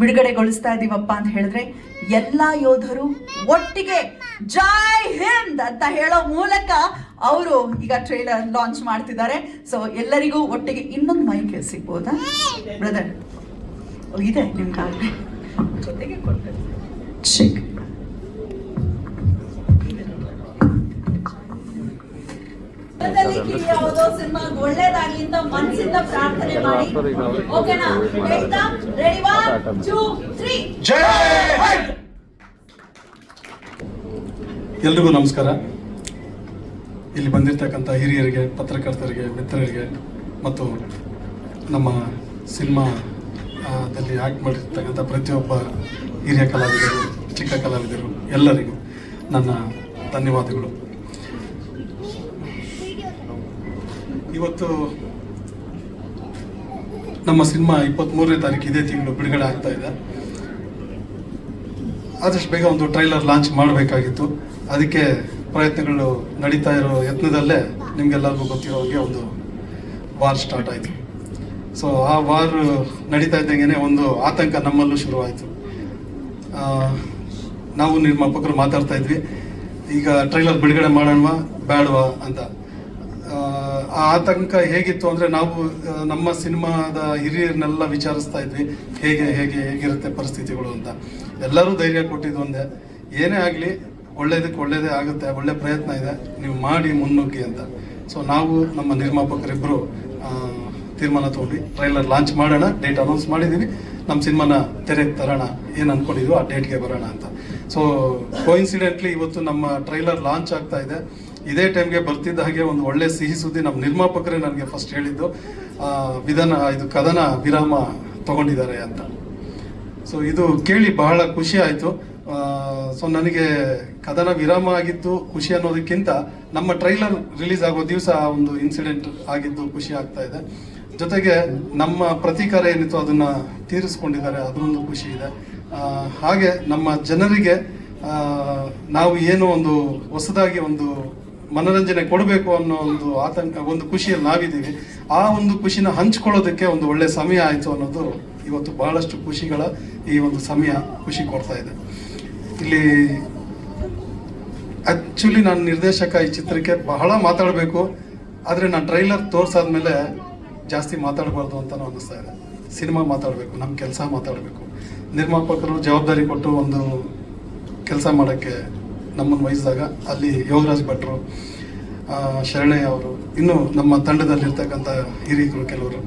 ಬಿಡುಗಡೆಗೊಳಿಸ್ತಾ ಇದೀವಪ್ಪ ಅಂತ ಹೇಳಿದ್ರೆ ಎಲ್ಲ ಯೋಧರು ಒಟ್ಟಿಗೆ ಜೈ ಹಿಂದ್ ಅಂತ ಹೇಳೋ ಮೂಲಕ ಅವರು ಈಗ ಟ್ರೇಲರ್ ಲಾಂಚ್ ಮಾಡ್ತಿದ್ದಾರೆ. ಸೊ ಎಲ್ಲರಿಗೂ ಒಟ್ಟಿಗೆ ಇನ್ನೊಂದು ಮೈಕ್ ಸಿಗ್ಬೋದಾ ಬ್ರದರ್? ಇದೆ ನಿಮ್ಗೆ ಜೊತೆಗೆ ಕೊಡ್ತಾರೆ. ಸಿನಿಮಾ ಒಳ್ಳೇದಾಗ್ಲಿ ಅಂತ ಮನಸ್ಸಿಂದ ಪ್ರಾರ್ಥನೆ ಮಾಡಿ. ಓಕೆನಾ? ಹೇಳ್ತಾ ರೆಡಿ 1 2 3 ಜೈ ಹಿಂದ್. ಎಲ್ರಿಗೂ ನಮಸ್ಕಾರ. ಇಲ್ಲಿ ಬಂದಿರತಕ್ಕಂಥ ಹಿರಿಯರಿಗೆ, ಪತ್ರಕರ್ತರಿಗೆ, ಮಿತ್ರರಿಗೆ ಮತ್ತು ನಮ್ಮ ಸಿನಿಮಾದಲ್ಲಿ ಆಕ್ಟ್ ಮಾಡಿರ್ತಕ್ಕಂಥ ಪ್ರತಿಯೊಬ್ಬ ಹಿರಿಯ ಕಲಾವಿದರು, ಚಿಕ್ಕ ಕಲಾವಿದರು ಎಲ್ಲರಿಗೂ ನನ್ನ ಧನ್ಯವಾದಗಳು. ಇವತ್ತು ನಮ್ಮ ಸಿನಿಮಾ 23ನೇ ತಾರೀಕು ಇದೇ ತಿಂಗಳು ಬಿಡುಗಡೆ ಆಗ್ತಾ ಇದೆ. ಆದಷ್ಟು ಬೇಗ ಒಂದು ಟ್ರೈಲರ್ ಲಾಂಚ್ ಮಾಡಬೇಕಾಗಿತ್ತು. ಅದಕ್ಕೆ ಪ್ರಯತ್ನಗಳು ನಡೀತಾ ಇರೋ ಯತ್ನದಲ್ಲೇ ನಿಮಗೆಲ್ಲರಿಗೂ ಗೊತ್ತಿರೋ ಹಾಗೆ ಒಂದು ವಾರ್ ಸ್ಟಾರ್ಟ್ ಆಯಿತು. ಸೊ ಆ ವಾರ್ ನಡೀತಾ ಇದ್ದಂಗೆ ಒಂದು ಆತಂಕ ನಮ್ಮಲ್ಲೂ ಶುರುವಾಯಿತು. ನಾವು ನಿರ್ಮಾಪಕರು ಮಾತಾಡ್ತಾ ಇದ್ವಿ, ಈಗ ಟ್ರೈಲರ್ ಬಿಡುಗಡೆ ಮಾಡೋಣವಾ ಬೇಡವಾ ಅಂತ. ಆ ಆತಂಕ ಹೇಗಿತ್ತು ಅಂದರೆ, ನಾವು ನಮ್ಮ ಸಿನಿಮಾದ ಹಿರಿಯರನ್ನೆಲ್ಲ ವಿಚಾರಿಸ್ತಾ ಇದ್ವಿ, ಹೇಗಿರುತ್ತೆ ಪರಿಸ್ಥಿತಿಗಳು ಅಂತ. ಎಲ್ಲರೂ ಧೈರ್ಯ ಕೊಟ್ಟಿದ್ದು ಒಂದೇ, ಏನೇ ಆಗಲಿ ಒಳ್ಳೇದಕ್ಕೆ ಒಳ್ಳೇದೇ ಆಗುತ್ತೆ, ಒಳ್ಳೆ ಪ್ರಯತ್ನ ಇದೆ, ನೀವು ಮಾಡಿ ಮುನ್ನುಗ್ಗಿ ಅಂತ. ಸೊ ನಾವು ನಮ್ಮ ನಿರ್ಮಾಪಕರಿಬ್ಬರು ತೀರ್ಮಾನ ತೊಗೊಂಡು ಟ್ರೈಲರ್ ಲಾಂಚ್ ಮಾಡೋಣ, ಡೇಟ್ ಅನೌನ್ಸ್ ಮಾಡಿದ್ದೀವಿ, ನಮ್ಮ ಸಿನಿಮಾನ ತೆರೆಗೆ ತರೋಣ, ಏನು ಅಂದ್ಕೊಂಡಿದ್ವಿ ಆ ಡೇಟ್ಗೆ ಬರೋಣ ಅಂತ. ಸೊ ಕೋಇನ್ಸಿಡೆಂಟ್ಲಿ ಇವತ್ತು ನಮ್ಮ ಟ್ರೈಲರ್ ಲಾಂಚ್ ಆಗ್ತಾ ಇದೆ. ಇದೇ ಟೈಮ್ಗೆ ಬರ್ತಿದ್ದ ಹಾಗೆ ಒಂದು ಒಳ್ಳೆ ಸಿಹಿ ಸುದ್ದಿ ನಮ್ಮ ನಿರ್ಮಾಪಕರೇ ನನಗೆ ಫಸ್ಟ್ ಹೇಳಿದ್ದು, ಇದು ಕದನ ವಿರಾಮ ತಗೊಂಡಿದ್ದಾರೆ ಅಂತ. ಸೊ ಇದು ಕೇಳಿ ಬಹಳ ಖುಷಿ ಆಯಿತು. ಸೊ ನನಗೆ ಕದನ ವಿರಾಮ ಆಗಿದ್ದು ಖುಷಿ ಅನ್ನೋದಕ್ಕಿಂತ ನಮ್ಮ ಟ್ರೈಲರ್ ರಿಲೀಸ್ ಆಗೋ ದಿವಸ ಒಂದು ಇನ್ಸಿಡೆಂಟ್ ಆಗಿದ್ದು ಖುಷಿ ಆಗ್ತಾ ಇದೆ. ಜೊತೆಗೆ ನಮ್ಮ ಪ್ರತೀಕಾರ ಏನಿತ್ತು ಅದನ್ನು ತೀರಿಸ್ಕೊಂಡಿದ್ದಾರೆ, ಅದೊಂದು ಖುಷಿ ಇದೆ. ಹಾಗೆ ನಮ್ಮ ಜನರಿಗೆ ನಾವು ಏನೋ ಒಂದು ಹೊಸದಾಗಿ ಒಂದು ಮನೋರಂಜನೆ ಕೊಡಬೇಕು ಅನ್ನೋ ಒಂದು ಆತಂಕ, ಒಂದು ಖುಷಿಯಲ್ಲಿ ನಾವಿದ್ದೀವಿ. ಆ ಒಂದು ಖುಷಿನ ಹಂಚ್ಕೊಳ್ಳೋದಕ್ಕೆ ಒಂದು ಒಳ್ಳೆ ಸಮಯ ಆಯಿತು ಅನ್ನೋದು ಇವತ್ತು ಬಹಳಷ್ಟು ಖುಷಿಗಳ ಈ ಒಂದು ಸಮಯ ಖುಷಿ ಕೊಡ್ತಾ ಇದೆ. ಇಲ್ಲಿ ಆ್ಯಕ್ಚುಲಿ ನಾನು ನಿರ್ದೇಶಕ, ಈ ಚಿತ್ರಕ್ಕೆ ಬಹಳ ಮಾತಾಡಬೇಕು, ಆದರೆ ನಾನು ಟ್ರೈಲರ್ ತೋರಿಸಾದ್ಮೇಲೆ ಜಾಸ್ತಿ ಮಾತಾಡಬಾರ್ದು ಅಂತಲೂ ಅನ್ನಿಸ್ತಾ ಇದೆ. ಸಿನಿಮಾ ಮಾತಾಡಬೇಕು, ನಮ್ಮ ಕೆಲಸ ಮಾತಾಡಬೇಕು. ನಿರ್ಮಾಪಕರು ಜವಾಬ್ದಾರಿ ಕೊಟ್ಟು ಒಂದು ಕೆಲಸ ಮಾಡೋಕ್ಕೆ ನಮ್ಮನ್ನು ವಹಿಸಿದಾಗ ಅಲ್ಲಿ ಯೋಗರಾಜ್ ಭಟ್ರು, ಶರಣಯ್ಯ ಅವರು, ಇನ್ನು ನಮ್ಮ ತಂಡದಲ್ಲಿರ್ತಕ್ಕಂಥ ಹಿರಿಯರು ಕೆಲವರು,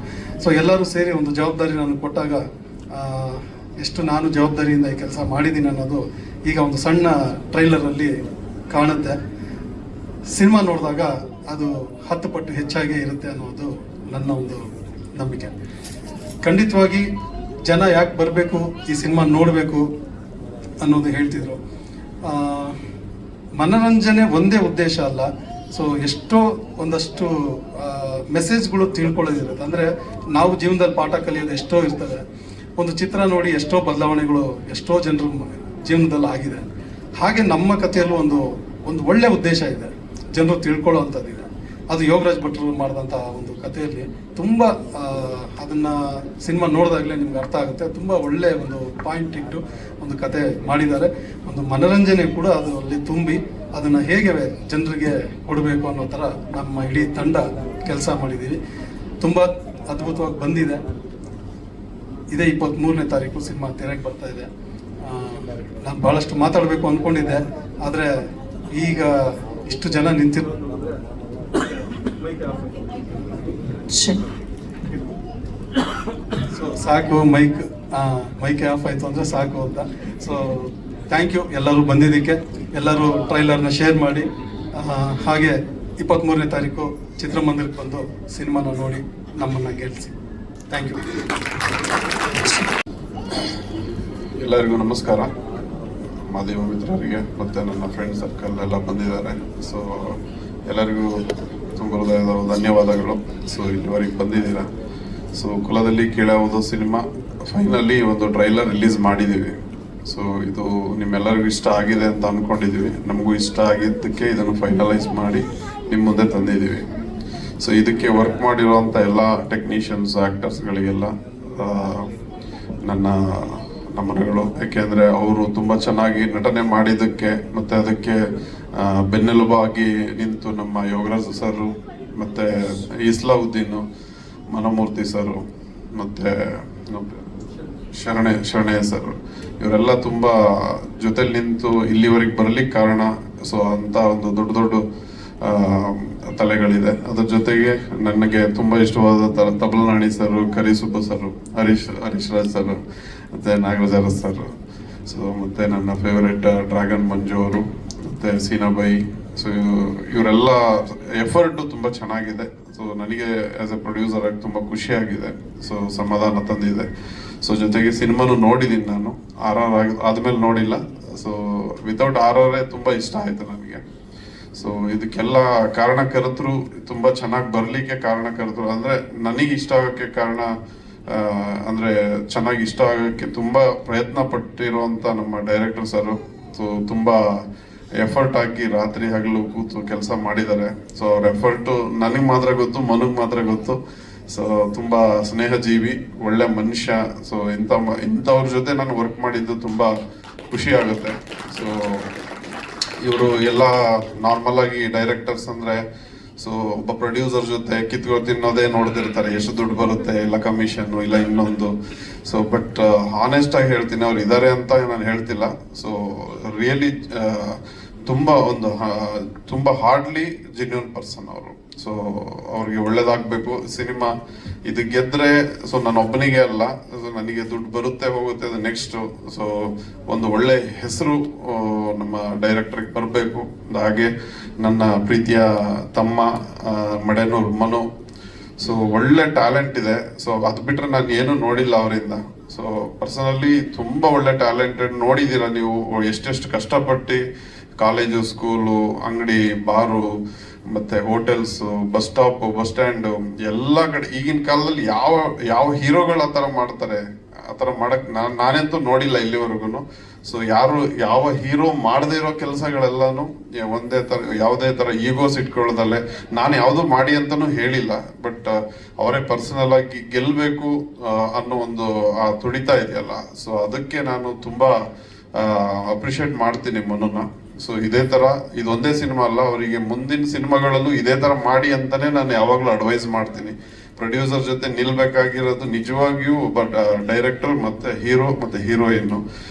ಸೊ ಎಲ್ಲರೂ ಸೇರಿ ಒಂದು ಜವಾಬ್ದಾರಿ ನನಗೆ ಕೊಟ್ಟಾಗ ಎಷ್ಟು ನಾನು ಜವಾಬ್ದಾರಿಯಿಂದ ಈ ಕೆಲಸ ಮಾಡಿದ್ದೀನಿ ಅನ್ನೋದು ಈಗ ಒಂದು ಸಣ್ಣ ಟ್ರೈಲರಲ್ಲಿ ಕಾಣುತ್ತೆ. ಸಿನಿಮಾ ನೋಡಿದಾಗ ಅದು 10 ಪಟ್ಟು ಹೆಚ್ಚಾಗೇ ಇರುತ್ತೆ ಅನ್ನೋದು ನನ್ನ ಒಂದು ನಂಬಿಕೆ. ಖಂಡಿತವಾಗಿ ಜನ ಯಾಕೆ ಬರಬೇಕು, ಈ ಸಿನಿಮಾ ನೋಡಬೇಕು ಅನ್ನೋದು ಹೇಳ್ತಿದ್ರು. ಮನೋರಂಜನೆ ಒಂದೇ ಉದ್ದೇಶ ಅಲ್ಲ. ಸೊ ಒಂದಷ್ಟು ಮೆಸೇಜ್ಗಳು ತಿಳ್ಕೊಳ್ಳೋದಿರುತ್ತೆ. ಅಂದರೆ ನಾವು ಜೀವನದಲ್ಲಿ ಪಾಠ ಕಲಿಯೋದು ಎಷ್ಟೋ ಇರ್ತದೆ. ಒಂದು ಚಿತ್ರ ನೋಡಿ ಎಷ್ಟೋ ಬದಲಾವಣೆಗಳು ಎಷ್ಟೋ ಜನರ ಜೀವನದಲ್ಲಿ ಆಗಿದೆ. ಹಾಗೆ ನಮ್ಮ ಕಥೆಯಲ್ಲೂ ಒಂದು ಒಳ್ಳೆ ಉದ್ದೇಶ ಇದೆ, ಜನರು ತಿಳ್ಕೊಳ್ಳೋ ಅಂಥದ್ದಿದೆ. ಅದು ಯೋಗರಾಜ್ ಭಟ್ರು ಮಾಡಿದಂಥ ಒಂದು ಕಥೆಯಲ್ಲಿ ತುಂಬ ಅದನ್ನು ಸಿನಿಮಾ ನೋಡಿದಾಗಲೇ ನಿಮ್ಗೆ ಅರ್ಥ ಆಗುತ್ತೆ. ತುಂಬ ಒಳ್ಳೆ ಒಂದು ಪಾಯಿಂಟ್ ಇಟ್ಟು ಒಂದು ಕತೆ ಮಾಡಿದ್ದಾರೆ. ಒಂದು ಮನೋರಂಜನೆ ಕೂಡ ಅದು ಅಲ್ಲಿ ತುಂಬಿ ಅದನ್ನು ಹೇಗೆ ಜನರಿಗೆ ಕೊಡಬೇಕು ಅನ್ನೋ ಥರ ನಮ್ಮ ಇಡೀ ತಂಡ ಕೆಲಸ ಮಾಡಿದ್ದೀವಿ. ತುಂಬ ಅದ್ಭುತವಾಗಿ ಬಂದಿದೆ. ಇದೇ 23ನೇ ತಾರೀಕು ಸಿನಿಮಾ ತೆರೆಗೆ ಬರ್ತಾ ಇದೆ. ನಾನು ಭಾಳಷ್ಟು ಮಾತಾಡಬೇಕು ಅಂದ್ಕೊಂಡಿದ್ದೆ, ಆದರೆ ಈಗ ಇಷ್ಟು ಜನ ನಿಂತಿರೋ ಸೊ ಸಾಕು, ಮೈಕ್ ಆಫ್ ಆಯಿತು ಅಂದರೆ ಸಾಕು ಅಂತ. ಸೊ ಥ್ಯಾಂಕ್ ಯು ಎಲ್ಲರೂ ಬಂದಿದ್ದಕ್ಕೆ. ಎಲ್ಲರೂ ಟ್ರೈಲರ್ನ ಶೇರ್ ಮಾಡಿ, ಹಾಗೆ 23ನೇ ತಾರೀಕು ಚಿತ್ರಮಂದಿರಕ್ಕೆ ಬಂದು ಸಿನಿಮಾನ ನೋಡಿ ನಮ್ಮನ್ನು ಗೆಲ್ಲಿಸಿ. Thank you. ಎಲ್ಲರಿಗೂ ನಮಸ್ಕಾರ. ಮಾಧ್ಯಮ ಮಿತ್ರರಿಗೆ ಮತ್ತು ನನ್ನ ಫ್ರೆಂಡ್ ಸರ್ಕಲ್ ಎಲ್ಲ ಬಂದಿದ್ದಾರೆ. ಸೊ ಎಲ್ಲರಿಗೂ ತುಂಬ ಹೃದಯದ ಧನ್ಯವಾದಗಳು. ಸೊ ಇಲ್ಲಿವರೆಗೆ ಬಂದಿದ್ದೀರಾ. ಸೊ ಕುಲದಲ್ಲಿ ಕೇಳುವುದು ಸಿನಿಮಾ ಫೈನಲಿ ಒಂದು ಟ್ರೈಲರ್ ರಿಲೀಸ್ ಮಾಡಿದ್ದೀವಿ. ಸೊ ಇದು ನಿಮ್ಮೆಲ್ಲರಿಗೂ ಇಷ್ಟ ಆಗಿದೆ ಅಂತ ಅಂದ್ಕೊಂಡಿದ್ದೀವಿ. ನಮಗೂ ಇಷ್ಟ ಆಗಿದ್ದಕ್ಕೆ ಇದನ್ನು ಫೈನಲೈಸ್ ಮಾಡಿ ನಿಮ್ಮ ಮುಂದೆ ತಂದಿದ್ದೀವಿ. ಸೊ ಇದಕ್ಕೆ ವರ್ಕ್ ಮಾಡಿರುವಂಥ ಎಲ್ಲ ಟೆಕ್ನಿಷಿಯನ್ಸ್, ಆ್ಯಕ್ಟರ್ಸ್ಗಳಿಗೆಲ್ಲ ನನ್ನ ನಮನಗಳು. ಯಾಕೆಂದ್ರೆ ಅವರು ತುಂಬಾ ಚೆನ್ನಾಗಿ ನಟನೆ ಮಾಡಿದ್ದಕ್ಕೆ ಮತ್ತೆ ಅದಕ್ಕೆ ಬೆನ್ನೆಲುಬಾಗಿ ನಿಂತು ನಮ್ಮ ಯೋಗರಾಜ್ ಸರ್ ಮತ್ತೆ ಇಸ್ಲಾವುದ್ದೀನ್ ಮನಮೂರ್ತಿ ಸರ್ ಮತ್ತೆ ಶರಣಯ್ಯ ಸರ್ ಇವರೆಲ್ಲ ತುಂಬಾ ಜೊತೆಲಿ ನಿಂತು ಇಲ್ಲಿವರೆಗೆ ಬರ್ಲಿಕ್ಕೆ ಕಾರಣ. ಸೊ ಅಂತ ಒಂದು ದೊಡ್ಡ ದೊಡ್ಡ ತಲೆಗಳಿದೆ. ಅದ್ರ ಜೊತೆಗೆ ನನಗೆ ತುಂಬಾ ಇಷ್ಟವಾದ ತಬಲನಾಣಿ sir, Karisubba sir, Harish Raj sir, ಮತ್ತೆ ನಾಗರಾಜ್ ಅರಸ್ ಸರ್, ಸೊ ಮತ್ತೆ ನನ್ನ ಫೇವರೆಟ್ ಡ್ರ್ಯಾಗನ್ ಮಂಜು ಅವರು, ಮತ್ತೆ ಸೀನಾಬಾಯಿ. ಸೊ ಇವರೆಲ್ಲ ಎಫರ್ಟ್ ತುಂಬಾ ಚೆನ್ನಾಗಿದೆ. ಸೊ ನನಗೆ ಆಸ್ ಎ ಪ್ರೊಡ್ಯೂಸರ್ ಆಗಿ ತುಂಬಾ ಖುಷಿಯಾಗಿದೆ. ಸೊ ಸಮಾಧಾನ ತಂದಿದೆ. ಸೊ ಜೊತೆಗೆ ಸಿನಿಮಾನು ನೋಡಿದ್ದೀನಿ ನಾನು, ಆದ್ಮೇಲೆ ನೋಡಿಲ್ಲ. ಸೊ ವಿತೌಟ್ ತುಂಬಾ ಇಷ್ಟ ಆಯ್ತು ನನಗೆ. ಸೊ ಇದಕ್ಕೆಲ್ಲ ಕಾರಣಕರ್ತರು, ತುಂಬಾ ಚೆನ್ನಾಗಿ ಬರ್ಲಿಕ್ಕೆ ಕಾರಣಕರ್ತರು ಅಂದ್ರೆ ನನಗೆ ಇಷ್ಟ ಆಗೋಕ್ಕೆ ಕಾರಣ ಅಂದ್ರೆ ಚೆನ್ನಾಗಿ ಇಷ್ಟ ಆಗೋಕ್ಕೆ ತುಂಬಾ ಪ್ರಯತ್ನ ಪಟ್ಟಿರುವಂತ ನಮ್ಮ ಡೈರೆಕ್ಟರ್ ಸರ್. ಸೊ ತುಂಬಾ ಎಫರ್ಟ್ ಹಾಕಿ ರಾತ್ರಿ ಹಗಲು ಕೂತು ಕೆಲಸ ಮಾಡಿದ್ದಾರೆ. ಸೊ ಅವ್ರ ಎಫರ್ಟ್ ನನಗೆ ಮಾತ್ರ ಗೊತ್ತು, ಮನಗ್ ಮಾತ್ರ ಗೊತ್ತು. ಸೊ ತುಂಬಾ ಸ್ನೇಹಜೀವಿ, ಒಳ್ಳೆ ಮನುಷ್ಯ. ಸೊ ಇಂಥವ್ರ ಜೊತೆ ನಾನು ವರ್ಕ್ ಮಾಡಿದ್ದು ತುಂಬಾ ಖುಷಿ ಆಗುತ್ತೆ. ಸೊ ಇವರು ಎಲ್ಲ ನಾರ್ಮಲ್ ಆಗಿ ಡೈರೆಕ್ಟರ್ಸ್ ಅಂದ್ರೆ ಸೊ ಒಬ್ಬ ಪ್ರೊಡ್ಯೂಸರ್ ಜೊತೆ ಕಿತ್ಕೊ ತಿನ್ನೋದೇ ನೋಡ್ತಿರ್ತಾರೆ, ಎಷ್ಟು ದುಡ್ಡು ಬರುತ್ತೆ, ಇಲ್ಲ ಕಮಿಷನ್, ಇಲ್ಲ ಇನ್ನೊಂದು. ಸೊ ಬಟ್ ಹಾನೆಸ್ಟ್ ಆಗಿ ಹೇಳ್ತೀನಿ, ಅವ್ರು ಇದಾರೆ ಅಂತ ನಾನು ಹೇಳ್ತಿಲ್ಲ. ಸೊ ರಿಯಲಿ ತುಂಬಾ ಹಾರ್ಡ್ಲಿ ಜೆನ್ಯೂನ್ ಪರ್ಸನ್ ಅವರು. ಸೊ ಅವ್ರಿಗೆ ಒಳ್ಳೇದಾಗ್ಬೇಕು. ಸಿನಿಮಾ ಇದು ಗೆದ್ರೆ ಸೊ ನನ್ನ ಒಬ್ಬನಿಗೆ ಅಲ್ಲ, ಸೊ ನನಗೆ ದುಡ್ಡು ಬರುತ್ತೆ ಹೋಗುತ್ತೆ, ಅದು ನೆಕ್ಸ್ಟ್. ಸೊ ಒಂದು ಒಳ್ಳೆ ಹೆಸರು ನಮ್ಮ ಡೈರೆಕ್ಟರ್ಗೆ ಬರಬೇಕು. ಹಾಗೆ ನನ್ನ ಪ್ರೀತಿಯ ತಮ್ಮ ಮಡೆನೂರ್ ಮನು. ಸೊ ಒಳ್ಳೆ ಟ್ಯಾಲೆಂಟ್ ಇದೆ. ಸೊ ಅದು ಬಿಟ್ರೆ ನಾನು ಏನು ನೋಡಿಲ್ಲ ಅವರಿಂದ. ಸೊ ಪರ್ಸನಲಿ ತುಂಬಾ ಒಳ್ಳೆ ಟ್ಯಾಲೆಂಟೆಡ್. ನೋಡಿದೀರ ನೀವು ಎಷ್ಟೆಷ್ಟು ಕಷ್ಟಪಟ್ಟು ಕಾಲೇಜು, ಸ್ಕೂಲು, ಅಂಗಡಿ, ಬಾರು, ಮತ್ತೆ hotels, bus stop, bus stand ಎಲ್ಲ ಕಡೆ ಈಗಿನ ಕಾಲದಲ್ಲಿ ಯಾವ ಹೀರೋಗಳು ಆ ಥರ ಮಾಡ್ತಾರೆ, ಆ ಥರ ಮಾಡಕ್ ನಾನಂತೂ ನೋಡಿಲ್ಲ ಇಲ್ಲಿವರೆಗೂ. ಸೊ ಯಾವ ಹೀರೋ ಮಾಡದೇ ಇರೋ ಕೆಲಸಗಳೆಲ್ಲಾನು ಯಾವುದೇ ತರ ಈಗೋಸ್ ಇಟ್ಕೊಳ್ಳೋದಲ್ಲೇ, ನಾನು ಯಾವುದು ಮಾಡಿ ಅಂತಾನು ಹೇಳಿಲ್ಲ. ಬಟ್ ಅವರೇ ಪರ್ಸನಲ್ ಆಗಿ ಗೆಲ್ಬೇಕು ಅನ್ನೋ ಒಂದು ಆ ತುಡಿತಾ ಇದೆಯಲ್ಲ, ಸೊ ಅದಕ್ಕೆ ನಾನು ತುಂಬಾ ಅಪ್ರಿಷಿಯೇಟ್ ಮಾಡ್ತೀನಿ ಮನುನ. ಸೊ ಇದೇ ತರ ಇದೊಂದೇ ಸಿನಿಮಾ ಅಲ್ಲ, ಅವರಿಗೆ ಮುಂದಿನ ಸಿನಿಮಾಗಳಲ್ಲೂ ಇದೇ ತರ ಮಾಡಿ ಅಂತಾನೆ ನಾನು ಯಾವಾಗ್ಲೂ ಅಡ್ವೈಸ್ ಮಾಡ್ತೀನಿ. ಪ್ರೊಡ್ಯೂಸರ್ ಜೊತೆ ನಿಲ್ಬೇಕಾಗಿರೋದು ನಿಜವಾಗಿಯೂ ಬಟ್ ಡೈರೆಕ್ಟರ್ ಮತ್ತೆ ಹೀರೋ ಮತ್ತೆ ಹೀರೋಯಿನ್.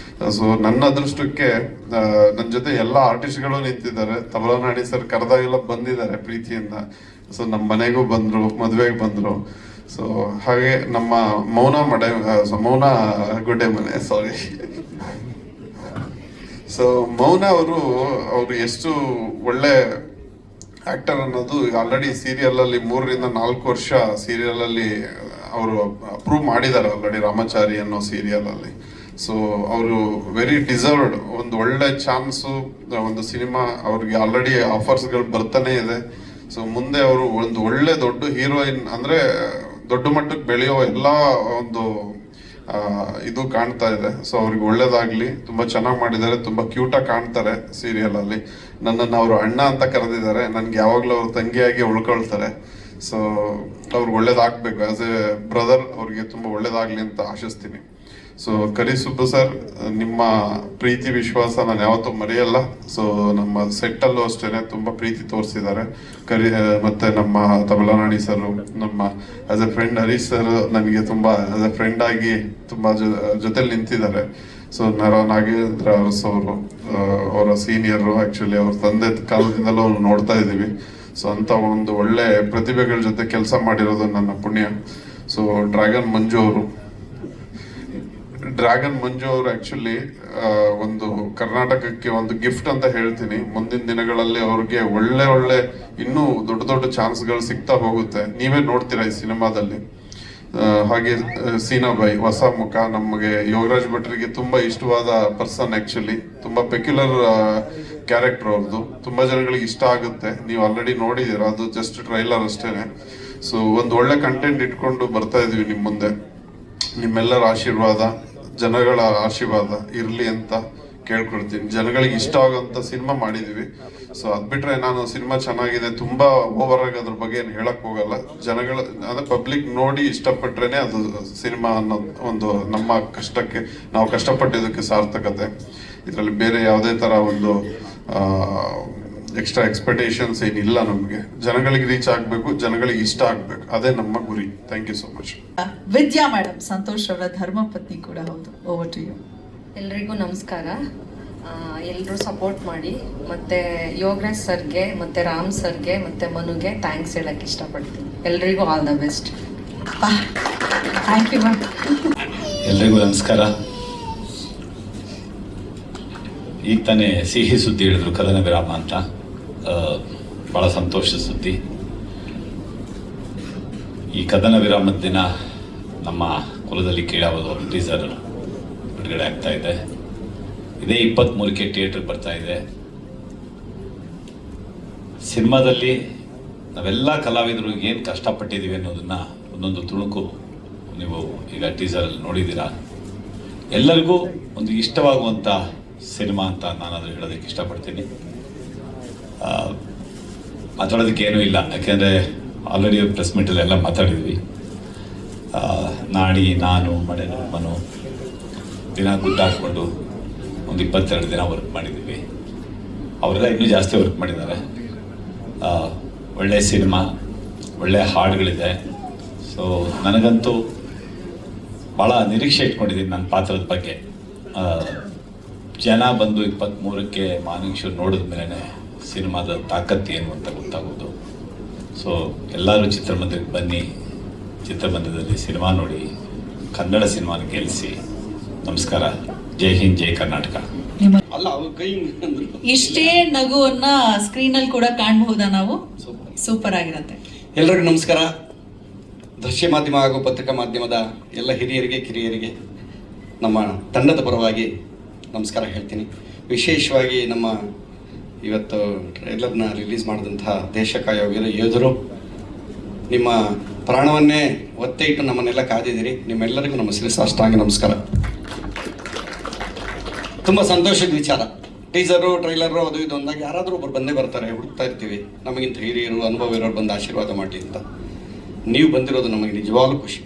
ಸೊ ನನ್ನ ಅದೃಷ್ಟಕ್ಕೆ ನನ್ನ ಜೊತೆ ಎಲ್ಲ ಆರ್ಟಿಸ್ಟ್ಗಳು ನಿಂತಿದ್ದಾರೆ. ತಬಲನಾಡಿ ಸರ್ ಕರೆದಾಗೆಲ್ಲ ಬಂದಿದ್ದಾರೆ ಪ್ರೀತಿಯಿಂದ. ಸೊ ನಮ್ಮ ಮನೆಗೂ ಬಂದ್ರು, ಮದುವೆಗೆ ಬಂದ್ರು. ಸೊ ಹಾಗೆ ನಮ್ಮ ಮೌನ ಗುಡ್ಡೆ ಮನೆ, ಸಾರಿ. ಸೊ ಮೌನ ಅವರು ಎಷ್ಟು ಒಳ್ಳೆ ಆಕ್ಟರ್ ಅನ್ನೋದು ಆಲ್ರೆಡಿ ಸೀರಿಯಲ್ ಅಲ್ಲಿ 3 ರಿಂದ 4 ವರ್ಷ ಸೀರಿಯಲ್ ಅಲ್ಲಿ ಅವರು ಅಪ್ರೂವ್ ಮಾಡಿದ್ದಾರೆ ಆಲ್ರೆಡಿ, ರಾಮಚಾರಿ ಅನ್ನೋ ಸೀರಿಯಲ್ ಅಲ್ಲಿ. ಸೊ ಅವರು ವೆರಿ ಡಿಸರ್ವ್ಡ್ ಒಂದು ಒಳ್ಳೆ ಚಾನ್ಸು, ಒಂದು ಸಿನಿಮಾ ಅವ್ರಿಗೆ ಆಲ್ರೆಡಿ ಆಫರ್ಸ್ಗಳು ಬರ್ತಾನೆ ಇದೆ. ಸೊ ಮುಂದೆ ಅವರು ಒಂದು ಒಳ್ಳೆ ದೊಡ್ಡ ಹೀರೋಯಿನ್ ಅಂದ್ರೆ ದೊಡ್ಡ ಮಟ್ಟಕ್ಕೆ ಬೆಳೆಯೋ ಎಲ್ಲ ಒಂದು ಇದು ಕಾಣ್ತಾ ಇದೆ. ಸೊ ಅವ್ರಿಗೆ ಒಳ್ಳೇದಾಗ್ಲಿ. ತುಂಬಾ ಚೆನ್ನಾಗಿ ಮಾಡಿದ್ದಾರೆ, ತುಂಬಾ ಕ್ಯೂಟ್ ಆಗಿ ಕಾಣ್ತಾರೆ ಸೀರಿಯಲ್ ಅಲ್ಲಿ. ನನ್ನನ್ನು ಅವರು ಅಣ್ಣ ಅಂತ ಕರೆದಿದ್ದಾರೆ, ನನ್ಗೆ ಯಾವಾಗ್ಲೂ ಅವ್ರ ತಂಗಿಯಾಗಿ ಉಳ್ಕೊಳ್ತಾರೆ. ಸೊ ಅವ್ರಿಗೆ ಒಳ್ಳೇದಾಗ್ಬೇಕು. ಆಸ್ ಎ ಬ್ರದರ್ ಅವ್ರಿಗೆ ತುಂಬಾ ಒಳ್ಳೇದಾಗ್ಲಿ ಅಂತ ಆಶಿಸ್ತೀನಿ. ಸೊ ಕರಿಸುಬ್ಬು ಸರ್, ನಿಮ್ಮ ಪ್ರೀತಿ ವಿಶ್ವಾಸ ನಾನು ಯಾವತ್ತೂ ಮರೆಯಲ್ಲ. ಸೊ ನಮ್ಮ ಸೆಟ್ ಅಲ್ಲೂ ಅಷ್ಟೇನೆ ತುಂಬಾ ಪ್ರೀತಿ ತೋರಿಸಿದ್ದಾರೆ. ಮತ್ತೆ ನಮ್ಮ ತಬಲನಾಣಿ ಸರ್, ನಮ್ಮ as A friend Harish sir ನನಗೆ ತುಂಬಾ ಆಸ್ ಎ ಫ್ರೆಂಡ್ ಆಗಿ ತುಂಬಾ ಜೊತೆಲಿ ನಿಂತಿದ್ದಾರೆ. ಸೊ ನಾಗೇಂದ್ರ ಅರಸ್ ಅವರು ಅವರ ಸೀನಿಯರ್, ಆಕ್ಚುಲಿ ಅವ್ರ ತಂದೆ ಕಾಲದಿಂದಲೂ ನೋಡ್ತಾ ಇದ್ದೀವಿ. ಸೊ ಅಂತ ಒಂದು ಒಳ್ಳೆ ಪ್ರತಿಭೆಗಳ ಜೊತೆ ಕೆಲಸ ಮಾಡಿರೋದು ನನ್ನ ಪುಣ್ಯ. ಸೊ ಡ್ರ್ಯಾಗನ್ ಮಂಜು ಅವರು ಆಕ್ಚುಲಿ ಒಂದು ಕರ್ನಾಟಕಕ್ಕೆ ಒಂದು ಗಿಫ್ಟ್ ಅಂತ ಹೇಳ್ತೀನಿ. ಮುಂದಿನ ದಿನಗಳಲ್ಲಿ ಅವ್ರಿಗೆ ಒಳ್ಳೆ ಇನ್ನೂ ದೊಡ್ಡ ಚಾನ್ಸ್ಗಳು ಸಿಗ್ತಾ ಹೋಗುತ್ತೆ. ನೀವೇ ನೋಡ್ತೀರಾ ಈ ಸಿನಿಮಾದಲ್ಲಿ. ಹಾಗೆ ಸೀನಾಬಾಯಿ ಹೊಸ ಮುಖ. ನಮಗೆ ಯೋಗರಾಜ್ ಭಟ್ರಿಗೆ ತುಂಬಾ ಇಷ್ಟವಾದ ಪರ್ಸನ್. ಆಕ್ಚುಲಿ ತುಂಬಾ ಪೆಕ್ಯುಲರ್ ಕ್ಯಾರೆಕ್ಟರ್ ಅವ್ರದ್ದು. ತುಂಬಾ ಜನಗಳಿಗೆ ಇಷ್ಟ ಆಗುತ್ತೆ. ನೀವು ಆಲ್ರೆಡಿ ನೋಡಿದೀರ, ಅದು ಜಸ್ಟ್ ಟ್ರೈಲರ್ ಅಷ್ಟೇನೆ. ಸೊ ಒಂದು ಒಳ್ಳೆ ಕಂಟೆಂಟ್ ಇಟ್ಕೊಂಡು ಬರ್ತಾ ಇದೀವಿ ನಿಮ್ ಮುಂದೆ. ನಿಮ್ಮೆಲ್ಲರ ಆಶೀರ್ವಾದ, ಜನಗಳ ಆಶೀರ್ವಾದ ಇರ್ಲಿ ಅಂತ ಕೇಳ್ಕೊಳ್ತೀನಿ. ಜನಗಳಿಗೆ ಇಷ್ಟ ಆಗೋಂಥ ಸಿನಿಮಾ ಮಾಡಿದೀವಿ. ಸೊ ಅದ್ ಬಿಟ್ರೆ ನಾನು ಸಿನಿಮಾ ಚೆನ್ನಾಗಿದೆ ತುಂಬಾ ಓವರ್ ಆಗಿ ಅದ್ರ ಬಗ್ಗೆ ಏನು ಹೇಳಕ್ ಹೋಗಲ್ಲ. ಜನಗಳ ಅಂದ್ರೆ ಪಬ್ಲಿಕ್ ನೋಡಿ ಇಷ್ಟಪಟ್ರೇನೆ ಅದು ಸಿನಿಮಾ ಅನ್ನೋ ಒಂದು ನಮ್ಮ ಕಷ್ಟಕ್ಕೆ ನಾವು ಕಷ್ಟಪಟ್ಟಿದ್ದಕ್ಕೆ ಸಾರ್ಥಕತೆ. ಇದರಲ್ಲಿ ಬೇರೆ ಯಾವುದೇ ತರ ಒಂದು ಎಕ್ಸ್ಟ್ರಾ ಎಕ್ಸ್ಪೆಕ್ಟೇಷನ್ಸ್ ಏನಿಲ್ಲ. ನಮಗೆ ಜನಗಳಿಗೆ ರೀಚ್ ಆಗಬೇಕು, ಜನಗಳಿಗೆ ಇಷ್ಟ ಆಗಬೇಕು, ಅದೇ ನಮ್ಮ ಗುರಿ. Thank you so much. Vidya madam, Santosh ಅವರ ಧರ್ಮಪತ್ನಿ ಕೂಡ ಹೌದು. Over to you. ಎಲ್ರಿಗೂ ನಮಸ್ಕಾರ. ಎಲ್ಲರೂ ಸಪೋರ್ಟ್ ಮಾಡಿ, ಮತ್ತು ಯೋಗರಾಜ್ ಸರ್ಗೆ ಮತ್ತು ರಾಮ್ ಸರ್ಗೆ ಮತ್ತು ಮನುಗೆ ಥ್ಯಾಂಕ್ಸ್ ಹೇಳಕ್ಕೆ ಇಷ್ಟಪಡ್ತೀನಿ. ಎಲ್ರಿಗೂ all the best. Thank you ma'am. ಎಲ್ರಿಗೂ ನಮಸ್ಕಾರ. ಈಗ ತಾನೇ ಸಿಹಿ ಸುದ್ದಿ ಹೇಳಿದ್ರು ಕದನ ವಿರಾಮ ಅಂತ. ಭಾಳ ಸಂತೋಷದ ಸುದ್ದಿ. ಈ ಕದನ ವಿರಾಮದ ದಿನ ನಮ್ಮ ಕುಲದಲ್ಲಿ ಕೇಳಾವುದು ಟೀಸರ್ ಬಿಡುಗಡೆ ಆಗ್ತಾ ಇದೆ. ಇದೇ 23ಕ್ಕೆ ಥಿಯೇಟರ್ ಬರ್ತಾ ಇದೆ. ಸಿನಿಮಾದಲ್ಲಿ ನಾವೆಲ್ಲ ಕಲಾವಿದರು ಏನು ಕಷ್ಟಪಟ್ಟಿದ್ದೀವಿ ಅನ್ನೋದನ್ನ ಒಂದೊಂದು ತುಣುಕು ನೀವು ಈಗ ಟೀಸರಲ್ಲಿ ನೋಡಿದ್ದೀರಾ. ಎಲ್ಲರಿಗೂ ಒಂದು ಇಷ್ಟವಾಗುವಂಥ ಸಿನಿಮಾ ಅಂತ ನಾನು ಅದು ಹೇಳೋದಕ್ಕೆ ಇಷ್ಟಪಡ್ತೀನಿ. ಮಾತಾಡೋದಕ್ಕೆ ಏನೂ ಇಲ್ಲ, ಯಾಕೆಂದರೆ ಆಲ್ರೆಡಿ ಪ್ರೆಸ್ ಮೀಟಲ್ಲೆಲ್ಲ ಮಾತಾಡಿದ್ವಿ. ನಾಡಿ, ನಾನು, ಮನು ದಿನ ಗುದ್ದಾಡಿಕೊಂಡು ಒಂದು 22 ದಿನ ವರ್ಕ್ ಮಾಡಿದ್ದೀವಿ. ಅವರೆಲ್ಲ ಇನ್ನೂ ಜಾಸ್ತಿ ವರ್ಕ್ ಮಾಡಿದ್ದಾರೆ. ಒಳ್ಳೆಯ ಸಿನಿಮಾ, ಒಳ್ಳೆಯ ಹಾಡುಗಳಿದೆ. ಸೊ ನನಗಂತೂ ಭಾಳ ನಿರೀಕ್ಷೆ ಇಟ್ಕೊಂಡಿದ್ದೀನಿ ನನ್ನ ಪಾತ್ರದ ಬಗ್ಗೆ. ಜನ ಬಂದು 23ಕ್ಕೆ ಮಾರ್ನಿಂಗ್ ಶೋ ನೋಡಿದ ಮೇಲೆ ಸಿನಿಮಾದ ತಾಕತ್ತು ಏನು ಅಂತ ಗೊತ್ತಾಗೋದು. ಸೊ ಎಲ್ಲರೂ ಚಿತ್ರಮಂದಿರಕ್ಕೆ ಬನ್ನಿ, ಚಿತ್ರಮಂದಿರದಲ್ಲಿ ಸಿನಿಮಾ ನೋಡಿ, ಕನ್ನಡ ಸಿನಿಮಾನ ಗೆಲ್ಲಿಸಿ. ನಮಸ್ಕಾರ. ಜೈ ಹಿಂದ್, ಜೈ ಕರ್ನಾಟಕ. ಇಷ್ಟೇ ನಗುವನ್ನ ಸ್ಕ್ರೀನಲ್ಲಿ ಕೂಡ ಕಾಣಬಹುದಾ ನಾವು? ಸೂಪರ್ ಆಗಿರತ್ತೆ. ಎಲ್ರಿಗೂ ನಮಸ್ಕಾರ. ದೃಶ್ಯ ಮಾಧ್ಯಮ ಹಾಗೂ ಪತ್ರಿಕಾ ಮಾಧ್ಯಮದ ಎಲ್ಲ ಹಿರಿಯರಿಗೆ ಕಿರಿಯರಿಗೆ ನಮ್ಮ ತಂಡದ ಪರವಾಗಿ ನಮಸ್ಕಾರ ಹೇಳ್ತೀನಿ. ವಿಶೇಷವಾಗಿ ನಮ್ಮ ಇವತ್ತು ಟ್ರೈಲರ್ನ ರಿಲೀಸ್ ಮಾಡಿದಂತಹ ದೇಶ ಕಾಯೋ ವೀರ ಯೋಧರು, ನಿಮ್ಮ ಪ್ರಾಣವನ್ನೇ ಒತ್ತೆ ಇಟ್ಟು ನಮ್ಮನ್ನೆಲ್ಲ ಕಾದಿದ್ದೀರಿ. ನಿಮ್ಮೆಲ್ಲರಿಗೂ ನಮ್ಮ ಶಿರಸಾಷ್ಟಾಂಗ ನಮಸ್ಕಾರ. ತುಂಬ ಸಂತೋಷದ ವಿಚಾರ. ಟೀಸರು, ಟ್ರೈಲರು, ಅದು ಇದು ಅಂದಾಗ ಯಾರಾದರೂ ಒಬ್ಬರು ಬಂದೇ ಬರ್ತಾರೆ, ಹುಡುಕ್ತಾ ಇರ್ತೀವಿ. ನಮಗಿಂತ ಹಿರಿಯರು, ಅನುಭವ ಇರೋರು ಬಂದು ಆಶೀರ್ವಾದ ಮಾಡಿ ಅಂತ. ನೀವು ಬಂದಿರೋದು ನಮಗೆ ನಿಜವಾಗ್ಲೂ ಖುಷಿ,